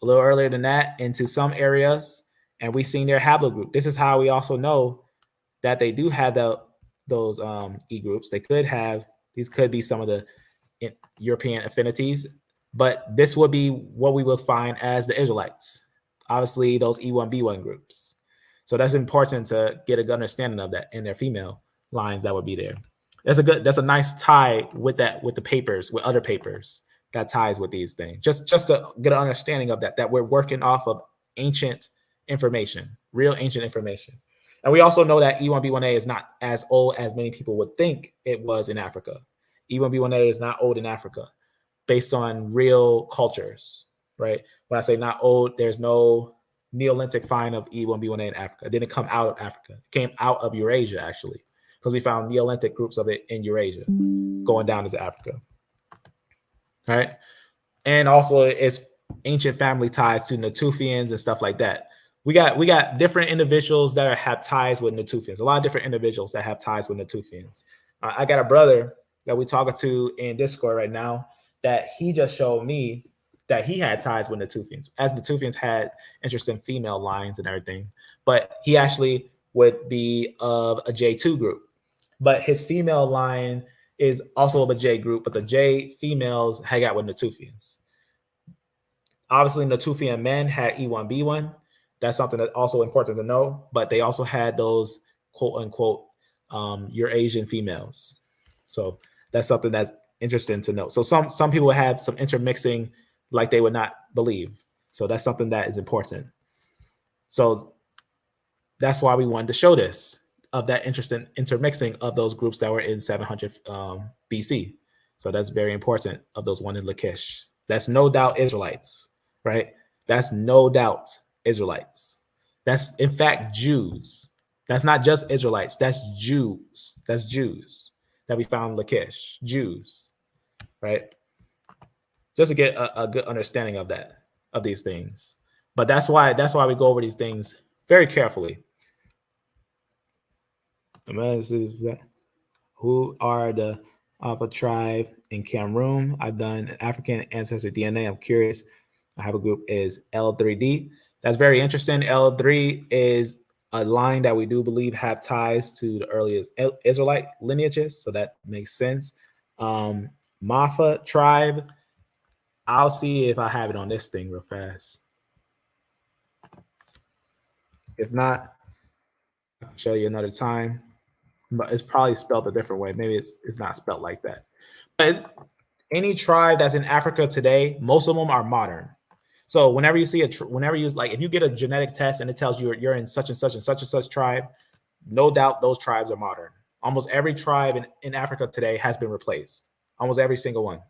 a little earlier than that, into some areas, and we seen their haplogroup. This is how we also know that they do have those E groups. These could be some of the European affinities, but this would be what we would find as the Israelites. Obviously, those E1B1 groups. So that's important to get a good understanding of that in their female lines that would be there. That's a nice tie with the papers, with other papers that ties with these things. Just to get an understanding of that we're working off of ancient information, real ancient information. And we also know that E1B1A is not as old as many people would think it was in Africa. E1B1A is not old in Africa based on real cultures, right? When I say not old, there's no Neolithic find of E1B1A in Africa. It didn't come out of Africa. It came out of Eurasia, actually, because we found Neolithic groups of it in Eurasia going down into Africa, all right? And also it's ancient family ties to Natufians and stuff like that. We got different individuals that have ties with Natufians. A lot of different individuals that have ties with Natufians. I got a brother that we talking to in Discord right now that he just showed me that he had ties with Natufians, as Natufians had interesting female lines and everything. But he actually would be of a J2 group. But his female line is also of a J group, but the J females hang out with Natufians. Obviously, Natufian men had E1B1. That's something that's also important to know. But they also had those quote unquote Eurasian females. So that's something that's interesting to know. So some people have some intermixing like they would not believe. So that's something that is important. So that's why we wanted to show this, of that interesting intermixing of those groups that were in 700 BC. So that's very important, of those one in Lachish. That's no doubt Israelites, right? That's no doubt Israelites. That's in fact Jews. That's not just Israelites. That's Jews. That's Jews that we found in Lachish. Jews, right? Just to get a good understanding of that, of these things. But that's why we go over these things very carefully. Who are the Alpha tribe in Cameroon? I've done African ancestry DNA. I'm curious. I have a group is L3D. That's very interesting. L3 is a line that we do believe have ties to the earliest Israelite lineages, so that makes sense. Mafa tribe. I'll see if I have it on this thing real fast. If not, I'll show you another time. but it's probably spelled a different way. Maybe it's not spelled like that. But any tribe that's in Africa today, most of them are modern. So whenever you see whenever you like, if you get a genetic test and it tells you you're in such and such and such and such tribe, no doubt those tribes are modern. Almost every tribe in Africa today has been replaced. Almost every single one.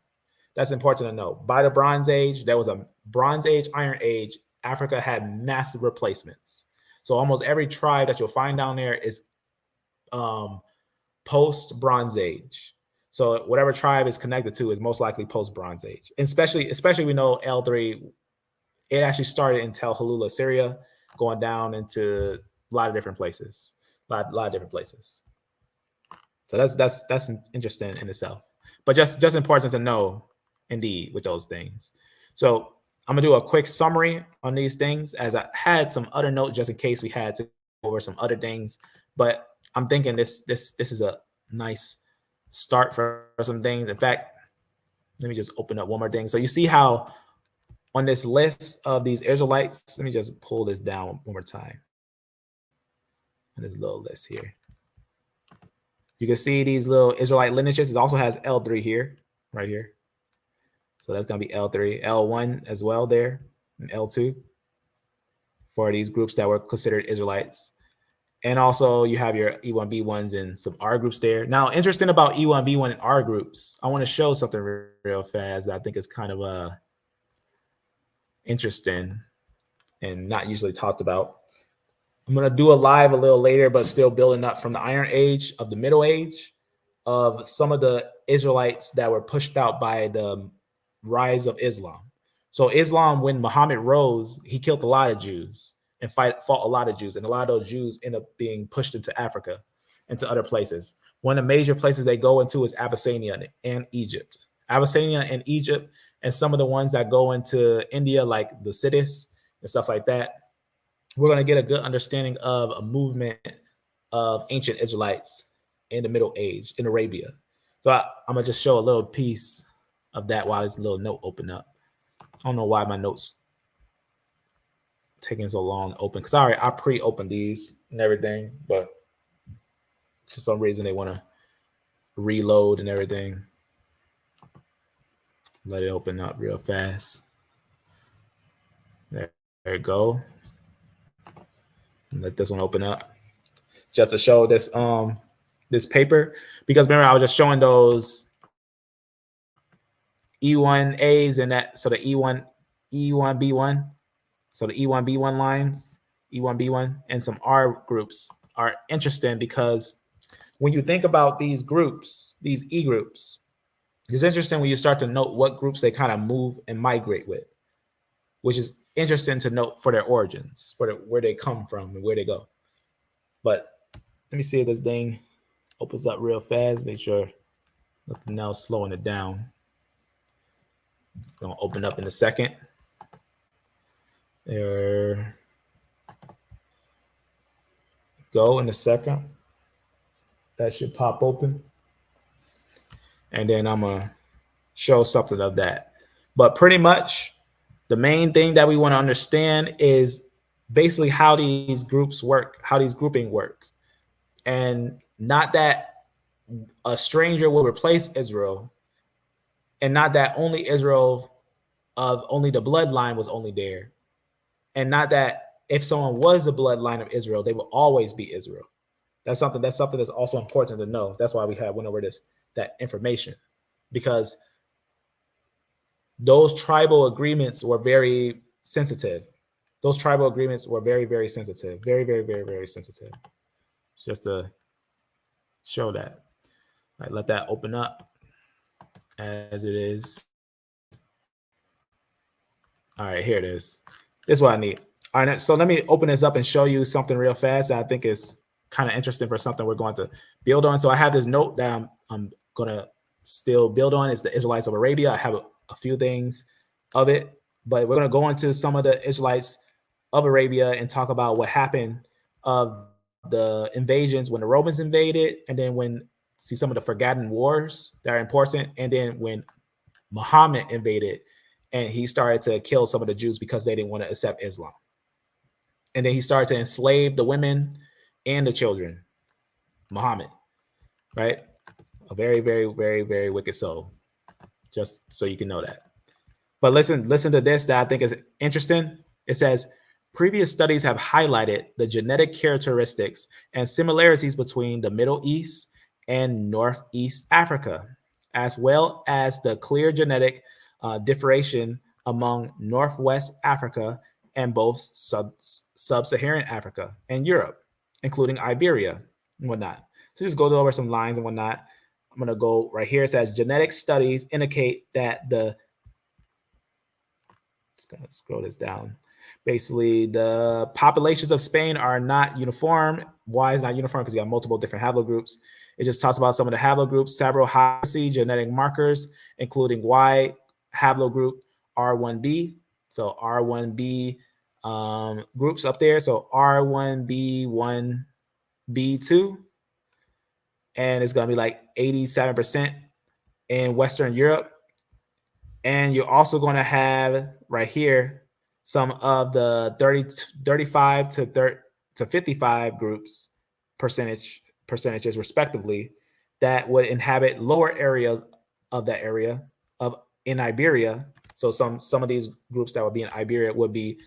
That's important to know. By the Bronze Age, there was a Bronze Age, Iron Age. Africa had massive replacements. So almost every tribe that you'll find down there is post Bronze Age. So whatever tribe is connected to is most likely post Bronze Age. And especially we know L3. It actually started in Tel Halula, Syria, going down into a lot of different places. A lot of different places. So that's interesting in itself. But just important to know, indeed, with those things. So I'm gonna do a quick summary on these things, as I had some other notes just in case we had to go over some other things. But I'm thinking this is a nice start for some things. In fact, let me just open up one more thing. So you see how on this list of these Israelites, let me just pull this down one more time. On this little list here. You can see these little Israelite lineages. It also has L3 here, right here. So that's going to be L3, L1 as well there, and L2 for these groups that were considered Israelites. And also you have your E1, B1s and some R groups there. Now, interesting about E1, B1 and R groups, I want to show something real fast that I think is kind of interesting and not usually talked about. I'm going to do a live a little later, but still building up from the Iron Age of the Middle Age of some of the Israelites that were pushed out by the rise of Islam. So Islam, when Muhammad rose, he killed a lot of Jews and fought a lot of Jews. And a lot of those Jews end up being pushed into Africa, into other places. One of the major places they go into is Abyssinia and Egypt. Abyssinia and Egypt, and some of the ones that go into India, like the cities and stuff like that. We're going to get a good understanding of a movement of ancient Israelites in the Middle Age in Arabia. So I'm going to just show a little piece of that while this little note open up. I don't know why my notes taking so long to open, because I pre-opened these and everything, but for some reason they want to reload and everything. Let it open up real fast. There you go. Let this one open up just to show this this paper, because remember I was just showing those E1As and that, so the E1B1, so the E1B1 lines, E1B1 and some R groups are interesting, because when you think about these groups, these E groups, it's interesting when you start to note what groups they kind of move and migrate with, which is interesting to note for their origins, for where they come from and where they go. But let me see if this thing opens up real fast. Make sure nothing else slowing it down. It's going to open up in a second. There go in a second. That should pop open. And then I'm going to show something of that. But pretty much the main thing that we want to understand is basically how these groups work, how these grouping works. And not that a stranger will replace Israel, and not that only Israel of only the bloodline was only there, and not that if someone was a bloodline of Israel, they will always be Israel. That's something that's also important to know. That's why we went over that information, because those tribal agreements were very sensitive. Those tribal agreements were very, very sensitive. Very, very, very, very sensitive. Just to show that. All right, let that open up as it is. All right, here it is. This is what I need. All right, so let me open this up and show you something real fast that I think is kind of interesting for something we're going to build on. So I have this note that I'm going to still build on. It's the Israelites of Arabia. I have a few things of it, but we're going to go into some of the Israelites of Arabia and talk about what happened of the invasions when the Romans invaded, and then see some of the forgotten wars that are important, and then when Muhammad invaded and he started to kill some of the Jews because they didn't want to accept Islam. And then he started to enslave the women and the children, Muhammad. right? A very, very, very, very wicked soul. Just so you can know that. But listen to this that I think is interesting. It says, previous studies have highlighted the genetic characteristics and similarities between the Middle East and Northeast Africa, as well as the clear genetic differentiation among Northwest Africa and both sub-Saharan Africa and Europe, including Iberia and whatnot. So just go over some lines and whatnot. I'm going to go right here. It says genetic studies indicate that the, just going to scroll this down. Basically, the populations of Spain are not uniform. Why is not uniform? Because you got multiple different haplogroups. It just talks about some of the haplogroups, several high genetic markers, including Y haplogroup R1b. So R1b groups up there. So R1b1 B2, and it's going to be like 87% in Western Europe. And you're also going to have right here some of the 35 to 55 groups percentages respectively that would inhabit lower areas of that area in Iberia. So some of these groups that would be in Iberia would be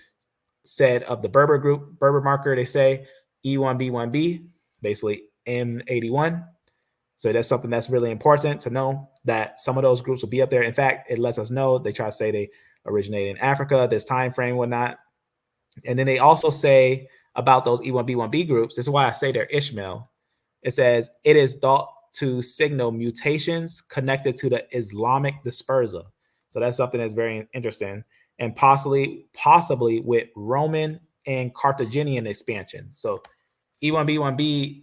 said of the Berber group, Berber marker, they say E1B1B, basically M81. So that's something that's really important to know, that some of those groups will be up there. In fact, it lets us know, they try to say they originated in Africa, this time frame, whatnot. And then they also say about those E1B1B groups, this is why I say they're Ishmael. It says it is thought to signal mutations connected to the Islamic dispersa. So that's something that's very interesting, and possibly with Roman and Carthaginian expansion. So E1B1B,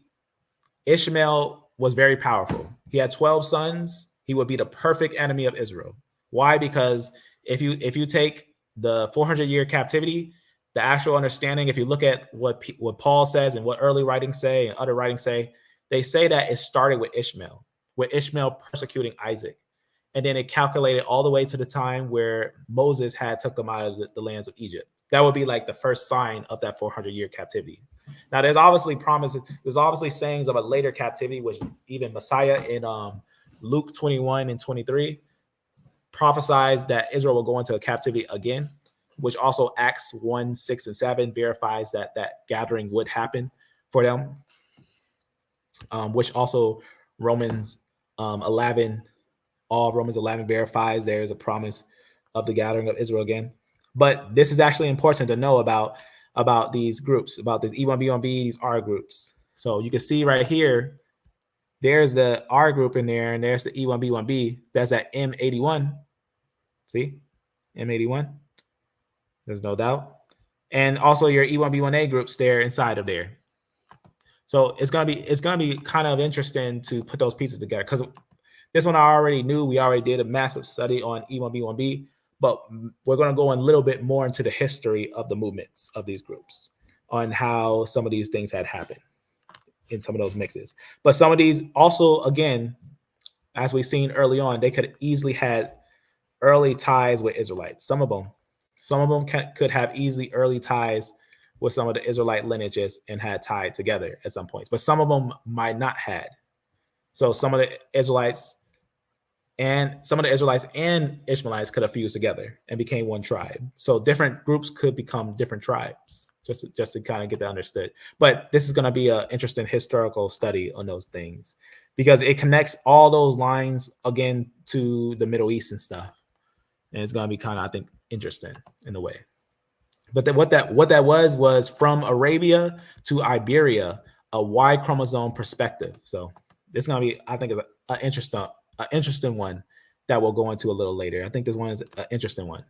Ishmael was very powerful. He had 12 sons. He would be the perfect enemy of Israel. Why? Because if you take the 400-year captivity, the actual understanding, if you look at what Paul says and what early writings say and other writings say, they say that it started with Ishmael persecuting Isaac. And then it calculated all the way to the time where Moses had took them out of the lands of Egypt. That would be like the first sign of that 400-year captivity. Now, there's obviously promises. There's obviously sayings of a later captivity, which even Messiah in Luke 21 and 23 prophesies that Israel will go into a captivity again, which also Acts 1, 6, and 7 verifies that gathering would happen for them, which also Romans 11, all Romans 11 verifies there's a promise of the gathering of Israel again. But this is actually important to know about these groups, about these E1B1B, these R groups. So you can see right here, there's the R group in there, and there's the E1B1B. That's at M81. See? M81. There's no doubt. And also your E1B1A groups there inside of there. So it's gonna be kind of interesting to put those pieces together, because this one I already knew. We already did a massive study on E1B1B, but we're going to go a little bit more into the history of the movements of these groups, on how some of these things had happened in some of those mixes. But some of these also, again, as we've seen early on, they could easily had early ties with Israelites. Some of them could have easily early ties with some of the Israelite lineages and had tied together at some points, but some of them might not had. So some of the Israelites and Ishmaelites could have fused together and became one tribe. So different groups could become different tribes, just to kind of get that understood. But this is going to be an interesting historical study on those things, because it connects all those lines again to the Middle East and stuff. And it's going to be kind of, I think, interesting in a way. But what that was from Arabia to Iberia, a Y chromosome perspective. So it's going to be, I think, an interesting one that we'll go into a little later. I think this one is an interesting one.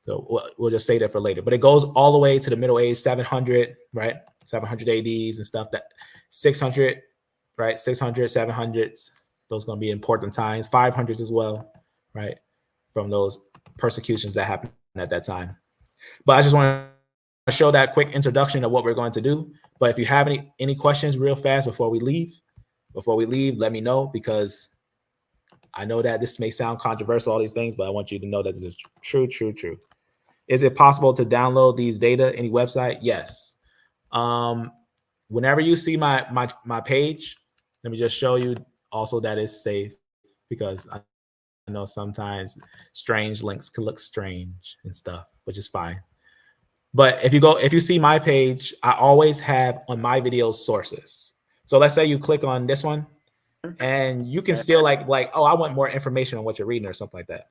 So we'll just say that for later. But it goes all the way to the Middle Age, 700, right? 700 ADs and stuff, that 600, right? 600, 700s. Those are going to be important times. 500s as well, right? From those persecutions that happened at that time. But I just want to show that quick introduction of what we're going to do. But if you have any questions real fast before we leave, let me know, because I know that this may sound controversial, all these things, but I want you to know that this is true. Is it possible to download these data, any website? Yes. Whenever you see my page, Let me just show you also that it's safe, because I know sometimes strange links can look strange and stuff, which is fine. But if you see my page, I always have on my videos sources. So let's say you click on this one, and you can still like, oh, I want more information on what you're reading or something like that.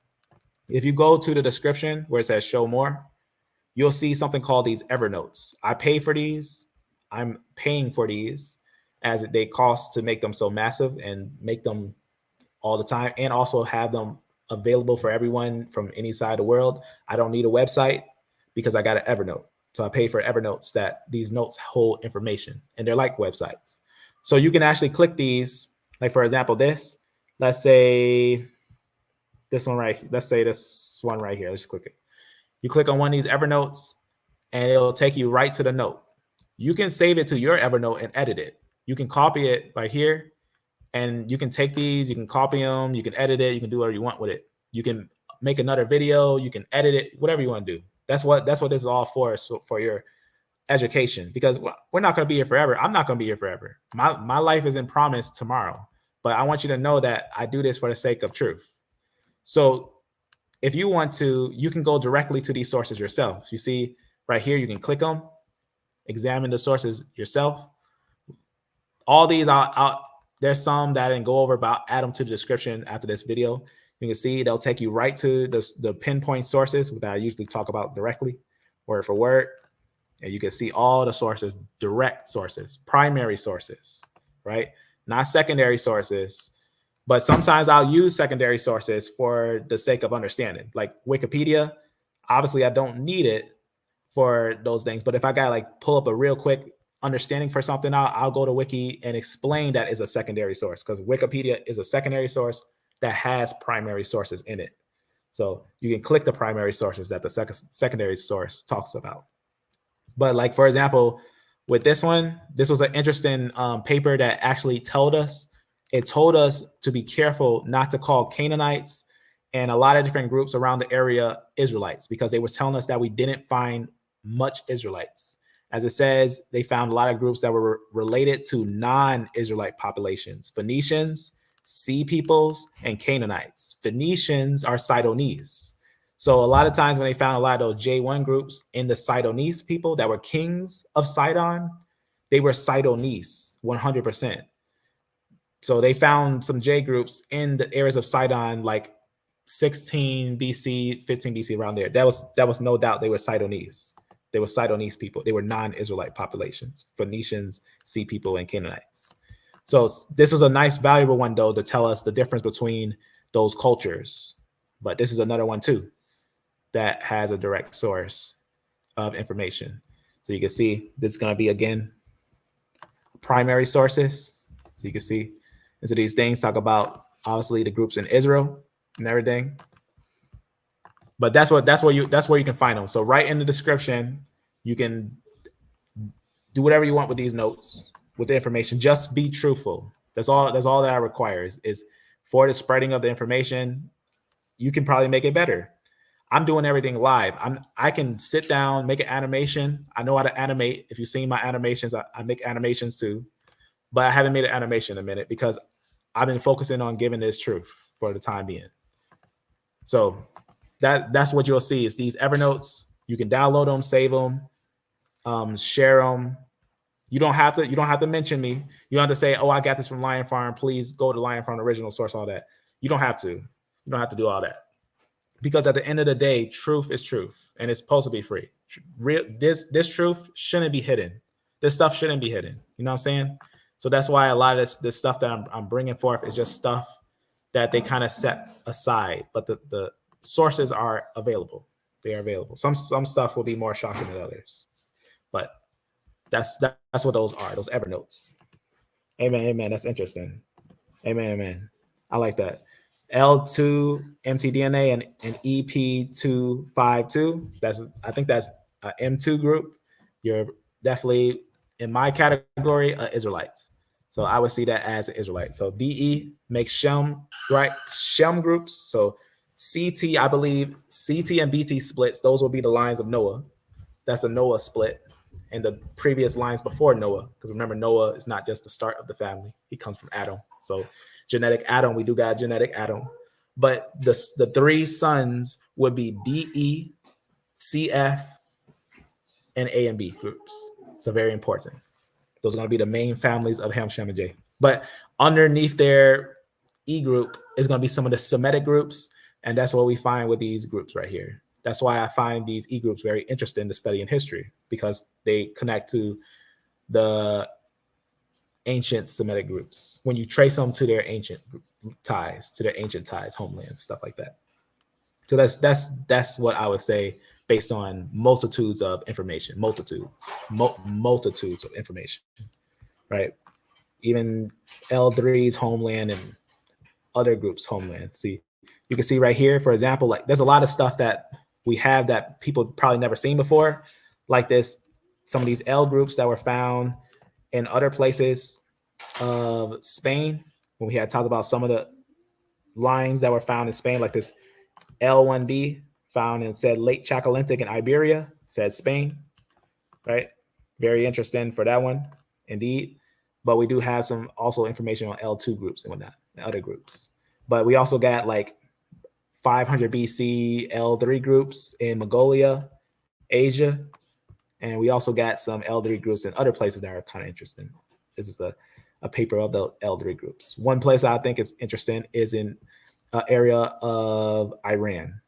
If you go to the description where it says show more, you'll see something called these Evernotes. I pay for these. I'm paying for these, as they cost to make them so massive and make them all the time, and also have them available for everyone from any side of the world. I don't need a website because I got an Evernote. So I pay for Evernotes, that these notes hold information, and they're like websites. So you can actually click these, like for example, this, let's say this one right, let's say this one right here, let's click it. You click on one of these Evernotes and it'll take you right to the note. You can save it to your Evernote and edit it. You can copy it right here, and you can take these, you can copy them, you can edit it, you can do whatever you want with it. You can make another video, you can edit it, whatever you want to do. That's what this is all for, so for your education, because we're not going to be here forever. I'm not going to be here forever. My life isn't promised tomorrow, but I want you to know that I do this for the sake of truth. So if you want to, you can go directly to these sources yourself. You see right here, you can click them, examine the sources yourself. All these, there's some that I didn't go over, but I'll add them to the description after this video. You can see they'll take you right to the pinpoint sources that I usually talk about directly, word for word. And you can see all the sources, direct sources, primary sources, right? Not secondary sources. But sometimes I'll use secondary sources for the sake of understanding. Like Wikipedia, obviously I don't need it for those things. But if I got like pull up a real quick understanding for something, I'll go to Wiki and explain that is a secondary source, because Wikipedia is a secondary source that has primary sources in it. So you can click the primary sources that the secondary source talks about. But like, for example, with this one, this was an interesting paper that actually told us to be careful not to call Canaanites and a lot of different groups around the area Israelites, because they were telling us that we didn't find much Israelites. As it says, they found a lot of groups that were related to non-Israelite populations: Phoenicians, Sea peoples, and Canaanites. Phoenicians are Sidonese. So a lot of times when they found a lot of those J1 groups in the Sidonese people that were kings of Sidon, they were Sidonese 100%. So they found some J groups in the areas of Sidon, like 16 BC, 15 BC, around there. That was no doubt they were Sidonese. They were Sidonese people. They were non-Israelite populations: Phoenicians, Sea people, and Canaanites. So this was a nice, valuable one, though, to tell us the difference between those cultures. But this is another one, too, that has a direct source of information. So you can see this is going to be, again, primary sources. So you can see into these things, talk about, obviously, the groups in Israel and everything. But that's where you can find them. So right in the description, you can do whatever you want with these notes, with the information. Just be truthful. That's all that I require is for the spreading of the information. You can probably make it better. I'm doing everything live. I can sit down, make an animation. I know how to animate. If you've seen my animations, I make animations too. But I haven't made an animation in a minute because I've been focusing on giving this truth for the time being. So that's what you'll see is these Evernotes. You can download them, save them, share them. You don't have to mention me. You don't have to say, "Oh, I got this from Lion Farm. Please go to Lion Farm original source." All that. You don't have to. You don't have to do all that, because at the end of the day, truth is truth, and it's supposed to be free. This truth shouldn't be hidden. This stuff shouldn't be hidden. You know what I'm saying? So that's why a lot of this stuff that I'm bringing forth is just stuff that they kind of set aside, but the sources are available. They are available. Some stuff will be more shocking than others, but that's what those are. Those Evernotes. Amen. That's interesting. Amen. I like that. L2 mtDNA and EP252. I think that's a M2 group. You're definitely in my category, Israelites. So I would see that as an Israelite. So DE makes Shem, right? Shem groups. So CT, I believe CT and BT splits. Those will be the lines of Noah. That's a Noah split. and the previous lines before Noah. Because remember, Noah is not just the start of the family. He comes from Adam. So genetic Adam, we do got genetic Adam. But the three sons would be DE, CF, and A and B groups. So very important. Those are going to be the main families of Ham, Shem, and Japheth. But underneath their E group is going to be some of the Semitic groups, and that's what we find with these groups right here. That's why I find these E groups very interesting to study in history, because they connect to the ancient Semitic groups. When you trace them to their ancient ties, homelands, stuff like that. So that's what I would say based on multitudes of information, multitudes of information, right? Even L3's homeland and other groups' homeland. See, you can see right here, for example, like there's a lot of stuff that we have that people probably never seen before, like this, some of these L groups that were found in other places of Spain. When we had talked about some of the lines that were found in Spain, like this L1D found in said late Chalcolithic in Iberia, said Spain, right? Very interesting for that one, indeed. But we do have some also information on L2 groups and whatnot, and other groups. But we also got like 500 BC L3 groups in Mongolia, Asia. And we also got some L3 groups in other places that are kind of interesting. This is a paper of the L3 groups. One place I think is interesting is in an area of Iran.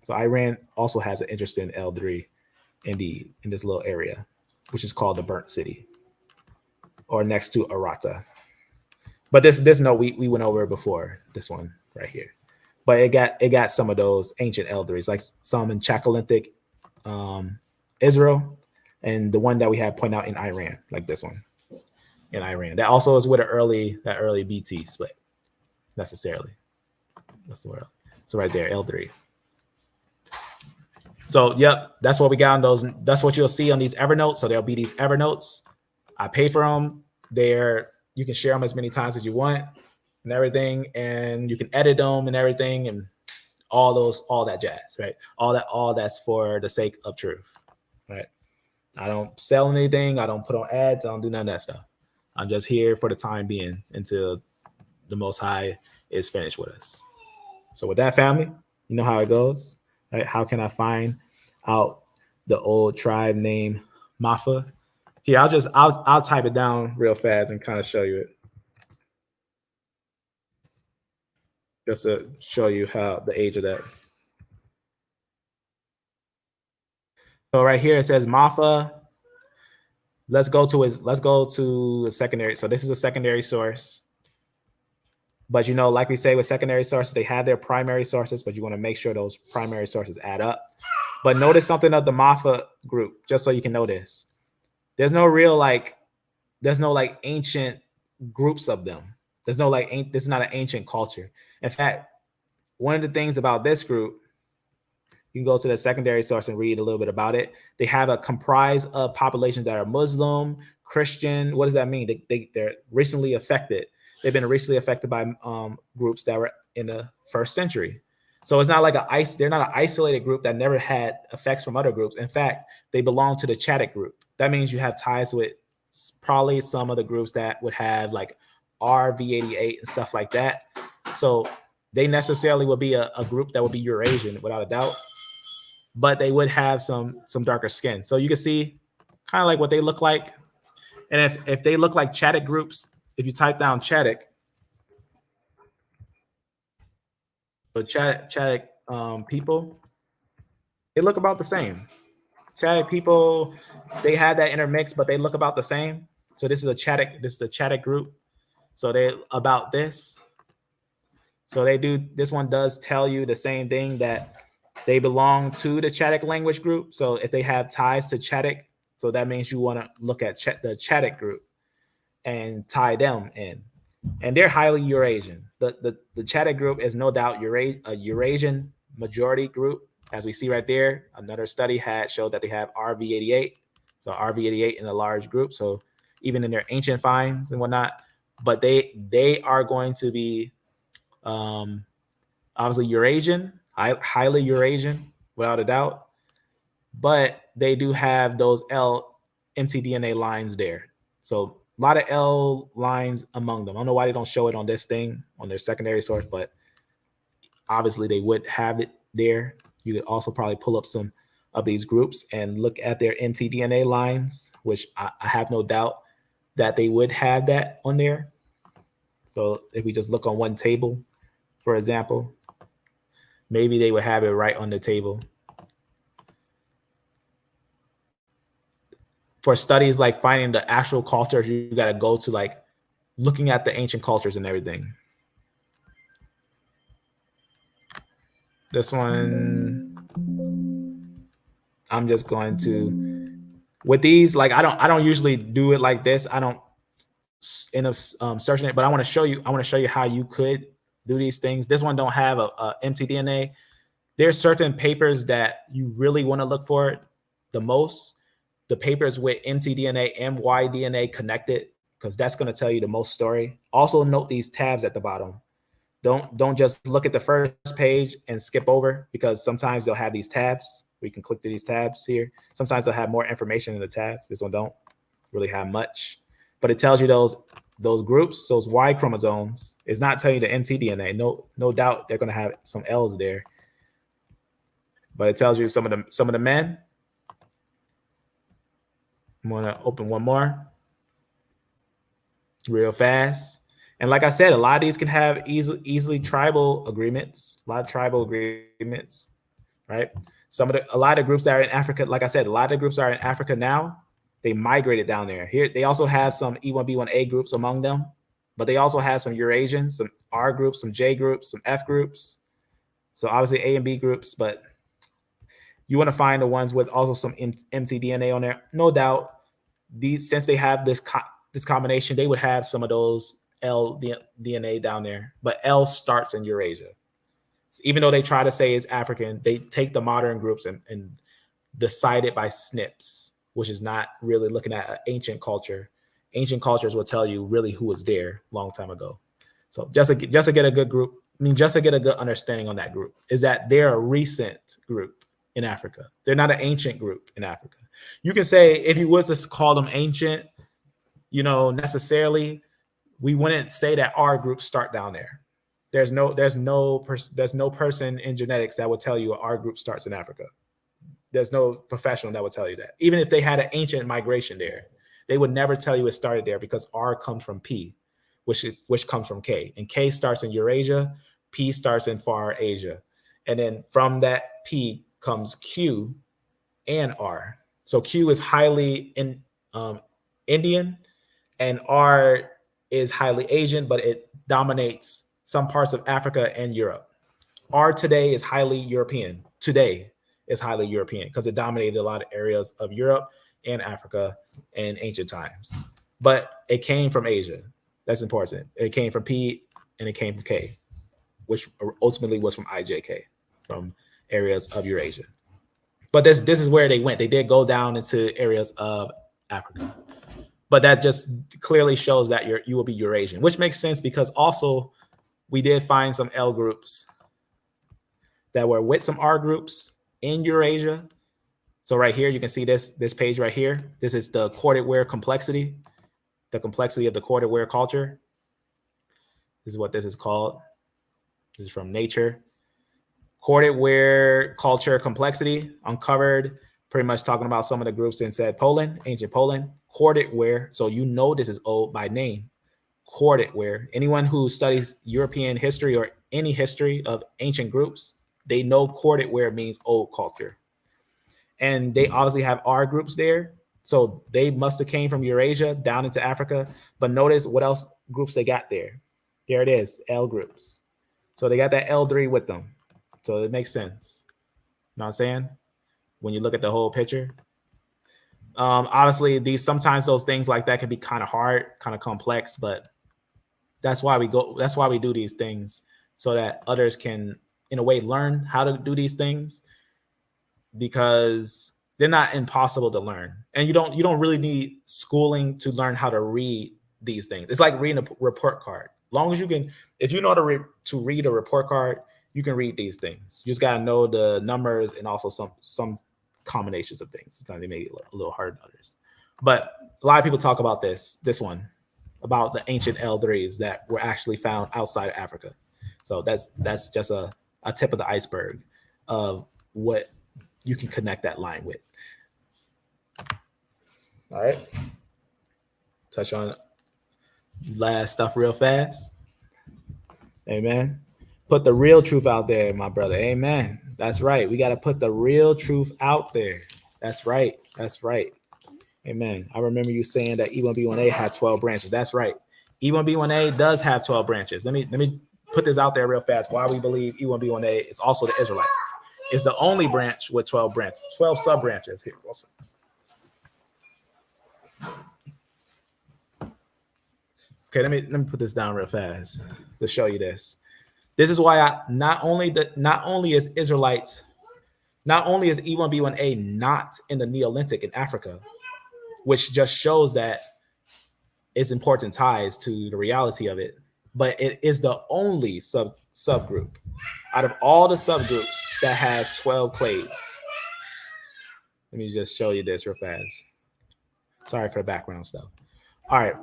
So Iran also has an interesting L3 indeed in this little area, which is called the Burnt City, or next to Arata. But this note we went over before, this one right here. But it got some of those ancient L3s, like some in Chalcolithic Israel, and the one that we had point out in Iran, like this one in Iran. That also is with that early BT split necessarily. That's where. So right there, L3. So yep, that's what we got on those. That's what you'll see on these Evernotes. So there'll be these Evernotes. I pay for them. You can share them as many times as you want and everything, and you can edit them and everything, and all that jazz, right? All that's for the sake of truth, right? I don't sell anything. I don't put on ads. I don't do none of that stuff. I'm just here for the time being until the Most High is finished with us. So with that, family, you know how it goes, right? How can I find out the old tribe name Mafa? Here, I'll type it down real fast and kind of show you it, just to show you how the age of that. So right here it says Mafa. Let's go to a secondary. So this is a secondary source. But like we say with secondary sources, they have their primary sources, but you want to make sure those primary sources add up. But notice something of the Mafa group, just so you can know this. There's no ancient groups of them. This is not an ancient culture. In fact, one of the things about this group, you can go to the secondary source and read a little bit about it. They have a comprise of populations that are Muslim, Christian. What does that mean? They're recently affected. They've been recently affected by groups that were in the first century. So it's not like they're not an isolated group that never had effects from other groups. In fact, they belong to the Chadic group. That means you have ties with probably some of the groups that would have like RV88 and stuff like that. So they necessarily would be a group that would be Eurasian without a doubt, but they would have some darker skin. So you can see kind of like what they look like. And if they look like Chadic groups, if you type down Chadic, but Chadic people, they look about the same. Chadic people, they had that intermix, but they look about the same. So this is a Chadic group. So they about this. So this one does tell you the same thing, that they belong to the Chadic language group. So if they have ties to Chadic, so that means you want to look at the Chadic group and tie them in. And they're highly Eurasian. The Chadic group is no doubt a Eurasian majority group. As we see right there, another study showed that they have RV88. So RV88 in a large group. So even in their ancient finds and whatnot, but they are going to be obviously Eurasian, highly Eurasian, without a doubt. But they do have those mtDNA lines there. So a lot of L lines among them. I don't know why they don't show it on this thing, on their secondary source, but obviously they would have it there. You could also probably pull up some of these groups and look at their mtDNA lines, which I have no doubt that they would have that on there. So if we just look on one table, for example, maybe they would have it right on the table. For studies like finding the actual cultures, you got to go to like looking at the ancient cultures and everything. This one, I'm just going to, with these, like I don't usually do it like this. I don't end up searching it, but I want to show you how you could do these things. This one don't have a mtDNA. There's certain papers that you really want to look for the most. The papers with mtDNA, mydNA connected, because that's going to tell you the most story. Also note these tabs at the bottom. Don't just look at the first page and skip over, because sometimes they'll have these tabs. We can click through these tabs here. Sometimes they'll have more information in the tabs. This one don't really have much, but it tells you those groups, those Y chromosomes. It's not telling you the mtDNA. No doubt they're going to have some L's there, but it tells you some of the men. I'm going to open one more real fast. And like I said, a lot of these can have easily tribal agreements, a lot of tribal agreements, right? A lot of groups that are in Africa, like I said, a lot of groups are in Africa now. They migrated down there. Here, they also have some E1B1A groups among them, but they also have some Eurasians, some R groups, some J groups, some F groups. So obviously A and B groups, but you want to find the ones with also some mtDNA on there. No doubt, since they have this combination, they would have some of those L DNA down there, but L starts in Eurasia. So even though they try to say it's African, they take the modern groups and decide it by SNPs, which is not really looking at an ancient culture. Ancient cultures will tell you really who was there a long time ago. So just to get a good group, just to get a good understanding on that group, is that they're a recent group in Africa. They're not an ancient group in Africa. You can say, if you was to call them ancient, necessarily, we wouldn't say that our groups start down there. There's no person in genetics that would tell you our group starts in Africa. There's no professional that would tell you that. Even if they had an ancient migration there, they would never tell you it started there, because R comes from P, which comes from K. And K starts in Eurasia, P starts in Far Asia. And then from that P comes Q and R. So Q is highly Indian, and R is highly Asian, but it dominates some parts of Africa and Europe. R today is highly European. Today is highly European because it dominated a lot of areas of Europe and Africa in ancient times. But it came from Asia. That's important. It came from P and it came from K, which ultimately was from IJK, from areas of Eurasia. But this is where they went. They did go down into areas of Africa. But that just clearly shows that you will be Eurasian, which makes sense, because also we did find some L groups that were with some R groups in Eurasia. So right here, you can see this page right here. This is the corded ware complexity, the complexity of the corded ware culture. This is what this is called. This is from Nature. Corded ware culture complexity uncovered, pretty much talking about some of the groups in said Poland, ancient Poland. Corded ware, so this is old by name. Corded ware. Anyone who studies European history or any history of ancient groups, they know corded ware means old culture. And they obviously have R groups there. So they must have came from Eurasia down into Africa. But notice what else groups they got there. There it is, L groups. So they got that L3 with them. So it makes sense. You know what I'm saying? When you look at the whole picture. Obviously, sometimes those things like that can be kind of hard, kind of complex, but that's why we do these things, so that others can, in a way, learn how to do these things, because they're not impossible to learn. And you don't really need schooling to learn how to read these things. It's like reading a report card. Long as you can, if you know how to read a report card, you can read these things. You just got to know the numbers and also some combinations of things. Sometimes they make it a little harder than others. But a lot of people talk about this one, about the ancient L3s that were actually found outside of Africa. So that's just a tip of the iceberg of what you can connect that line with. All right. Touch on last stuff real fast. Amen. Put the real truth out there, my brother. Amen. That's right. We got to put the real truth out there. That's right. That's right. Amen. I remember you saying that E1B1A had 12 branches. That's right. E1B1A does have 12 branches. Let me put this out there real fast. Why we believe E1B1A is also the Israelites. It's the only branch with 12 branches, 12 sub branches. Here, okay, let me put this down real fast to show you this. This is why not only is E1B1A not in the Neolithic in Africa, which just shows that it's important ties to the reality of it, but it is the only subgroup out of all the subgroups that has 12 clades. Let me just show you this real fast. Sorry for the background stuff. All right.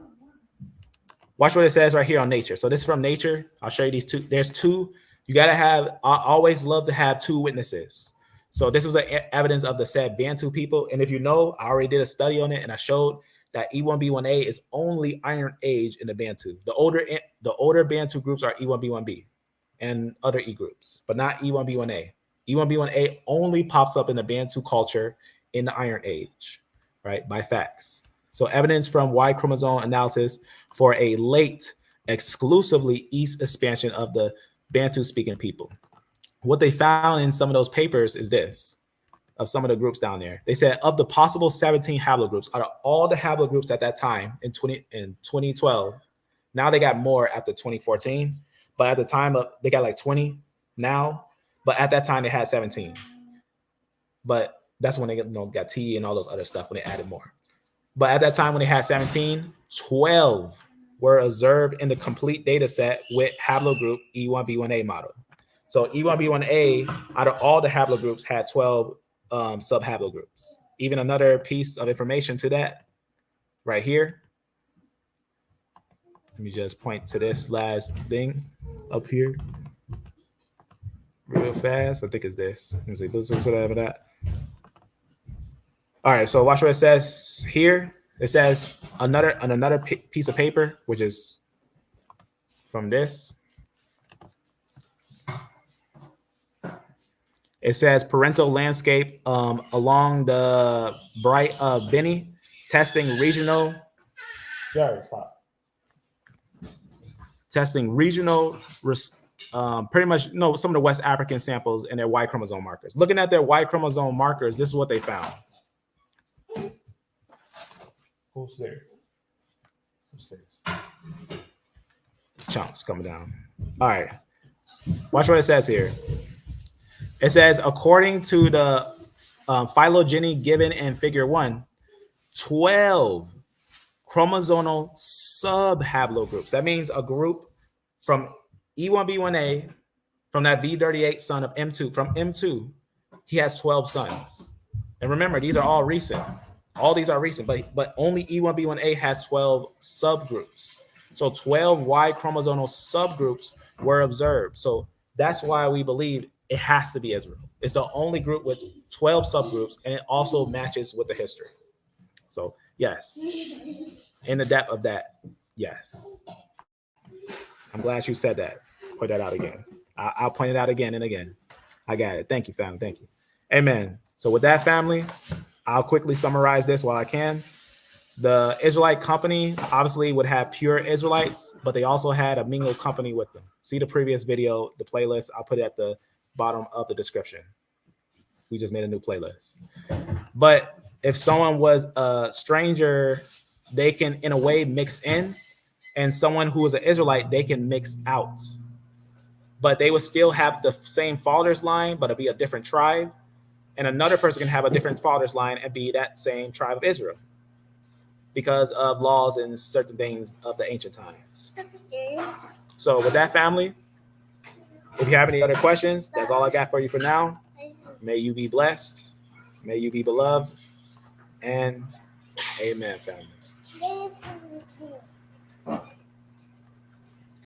Watch what it says right here on nature. So this is from nature. I'll show you these two. There's two. You got to have, I always love to have two witnesses. So this was evidence of the said Bantu people. And if you know, I already did a study on it and I showed that E1B1A is only Iron Age in the Bantu. The older Bantu groups are E1B1B and other E groups, but not E1B1A. E1B1A only pops up in the Bantu culture in the Iron Age, right? By facts. So evidence from Y chromosome analysis for a late, exclusively East expansion of the Bantu-speaking people. What they found in some of those papers is this, of some of the groups down there. They said of the possible 17 haplogroups, out of all the haplogroups at that time in 2012, now they got more after 2014, but at the time they got like 20 now, but at that time they had 17. But that's when they got T and all those other stuff when they added more. But at that time when they had 17, 12 were observed in the complete data set with haplogroup E1B1A model. So E1B1A, out of all the haplogroups, had 12 sub-haplogroups. Even another piece of information to that right here. Let me just point to this last thing up here real fast. I think it's this. Let me see. That. All right, so watch what it says here. It says another piece of paper, which is from this. It says parental landscape along the Bright of Beni, testing regional. Testing regional, pretty much some of the West African samples and their Y chromosome markers. Looking at their Y chromosome markers, this is what they found. Upstairs. Chunks coming down. All right. Watch what it says here. It says, according to the phylogeny given in figure 1, 12 chromosomal sub-haplogroups. That means a group from E1B1A, from that V38 son of M2. From M2, he has 12 sons. And remember, these are all recent. All these are recent, but only E1B1A has 12 subgroups. So 12 Y chromosomal subgroups were observed. So that's why we believe it has to be Israel. It's the only group with 12 subgroups, and it also matches with the history. So yes, in the depth of that, yes. I'm glad you said that. Point that out again. I'll point it out again and again. I got it. Thank you, family. Thank you. Amen. So with that, family, I'll quickly summarize this while I can. The Israelite company obviously would have pure Israelites, but they also had a mingled company with them. See the previous video, the playlist. I'll put it at the bottom of the description. We just made a new playlist. But if someone was a stranger, they can, in a way, mix in. And someone who is an Israelite, they can mix out. But they would still have the same father's line, but it'd be a different tribe. And another person can have a different father's line and be that same tribe of Israel because of laws and certain things of the ancient times. So with that, family, if you have any other questions, that's all I got for you for now. May you be blessed. May you be beloved. And Amen, family.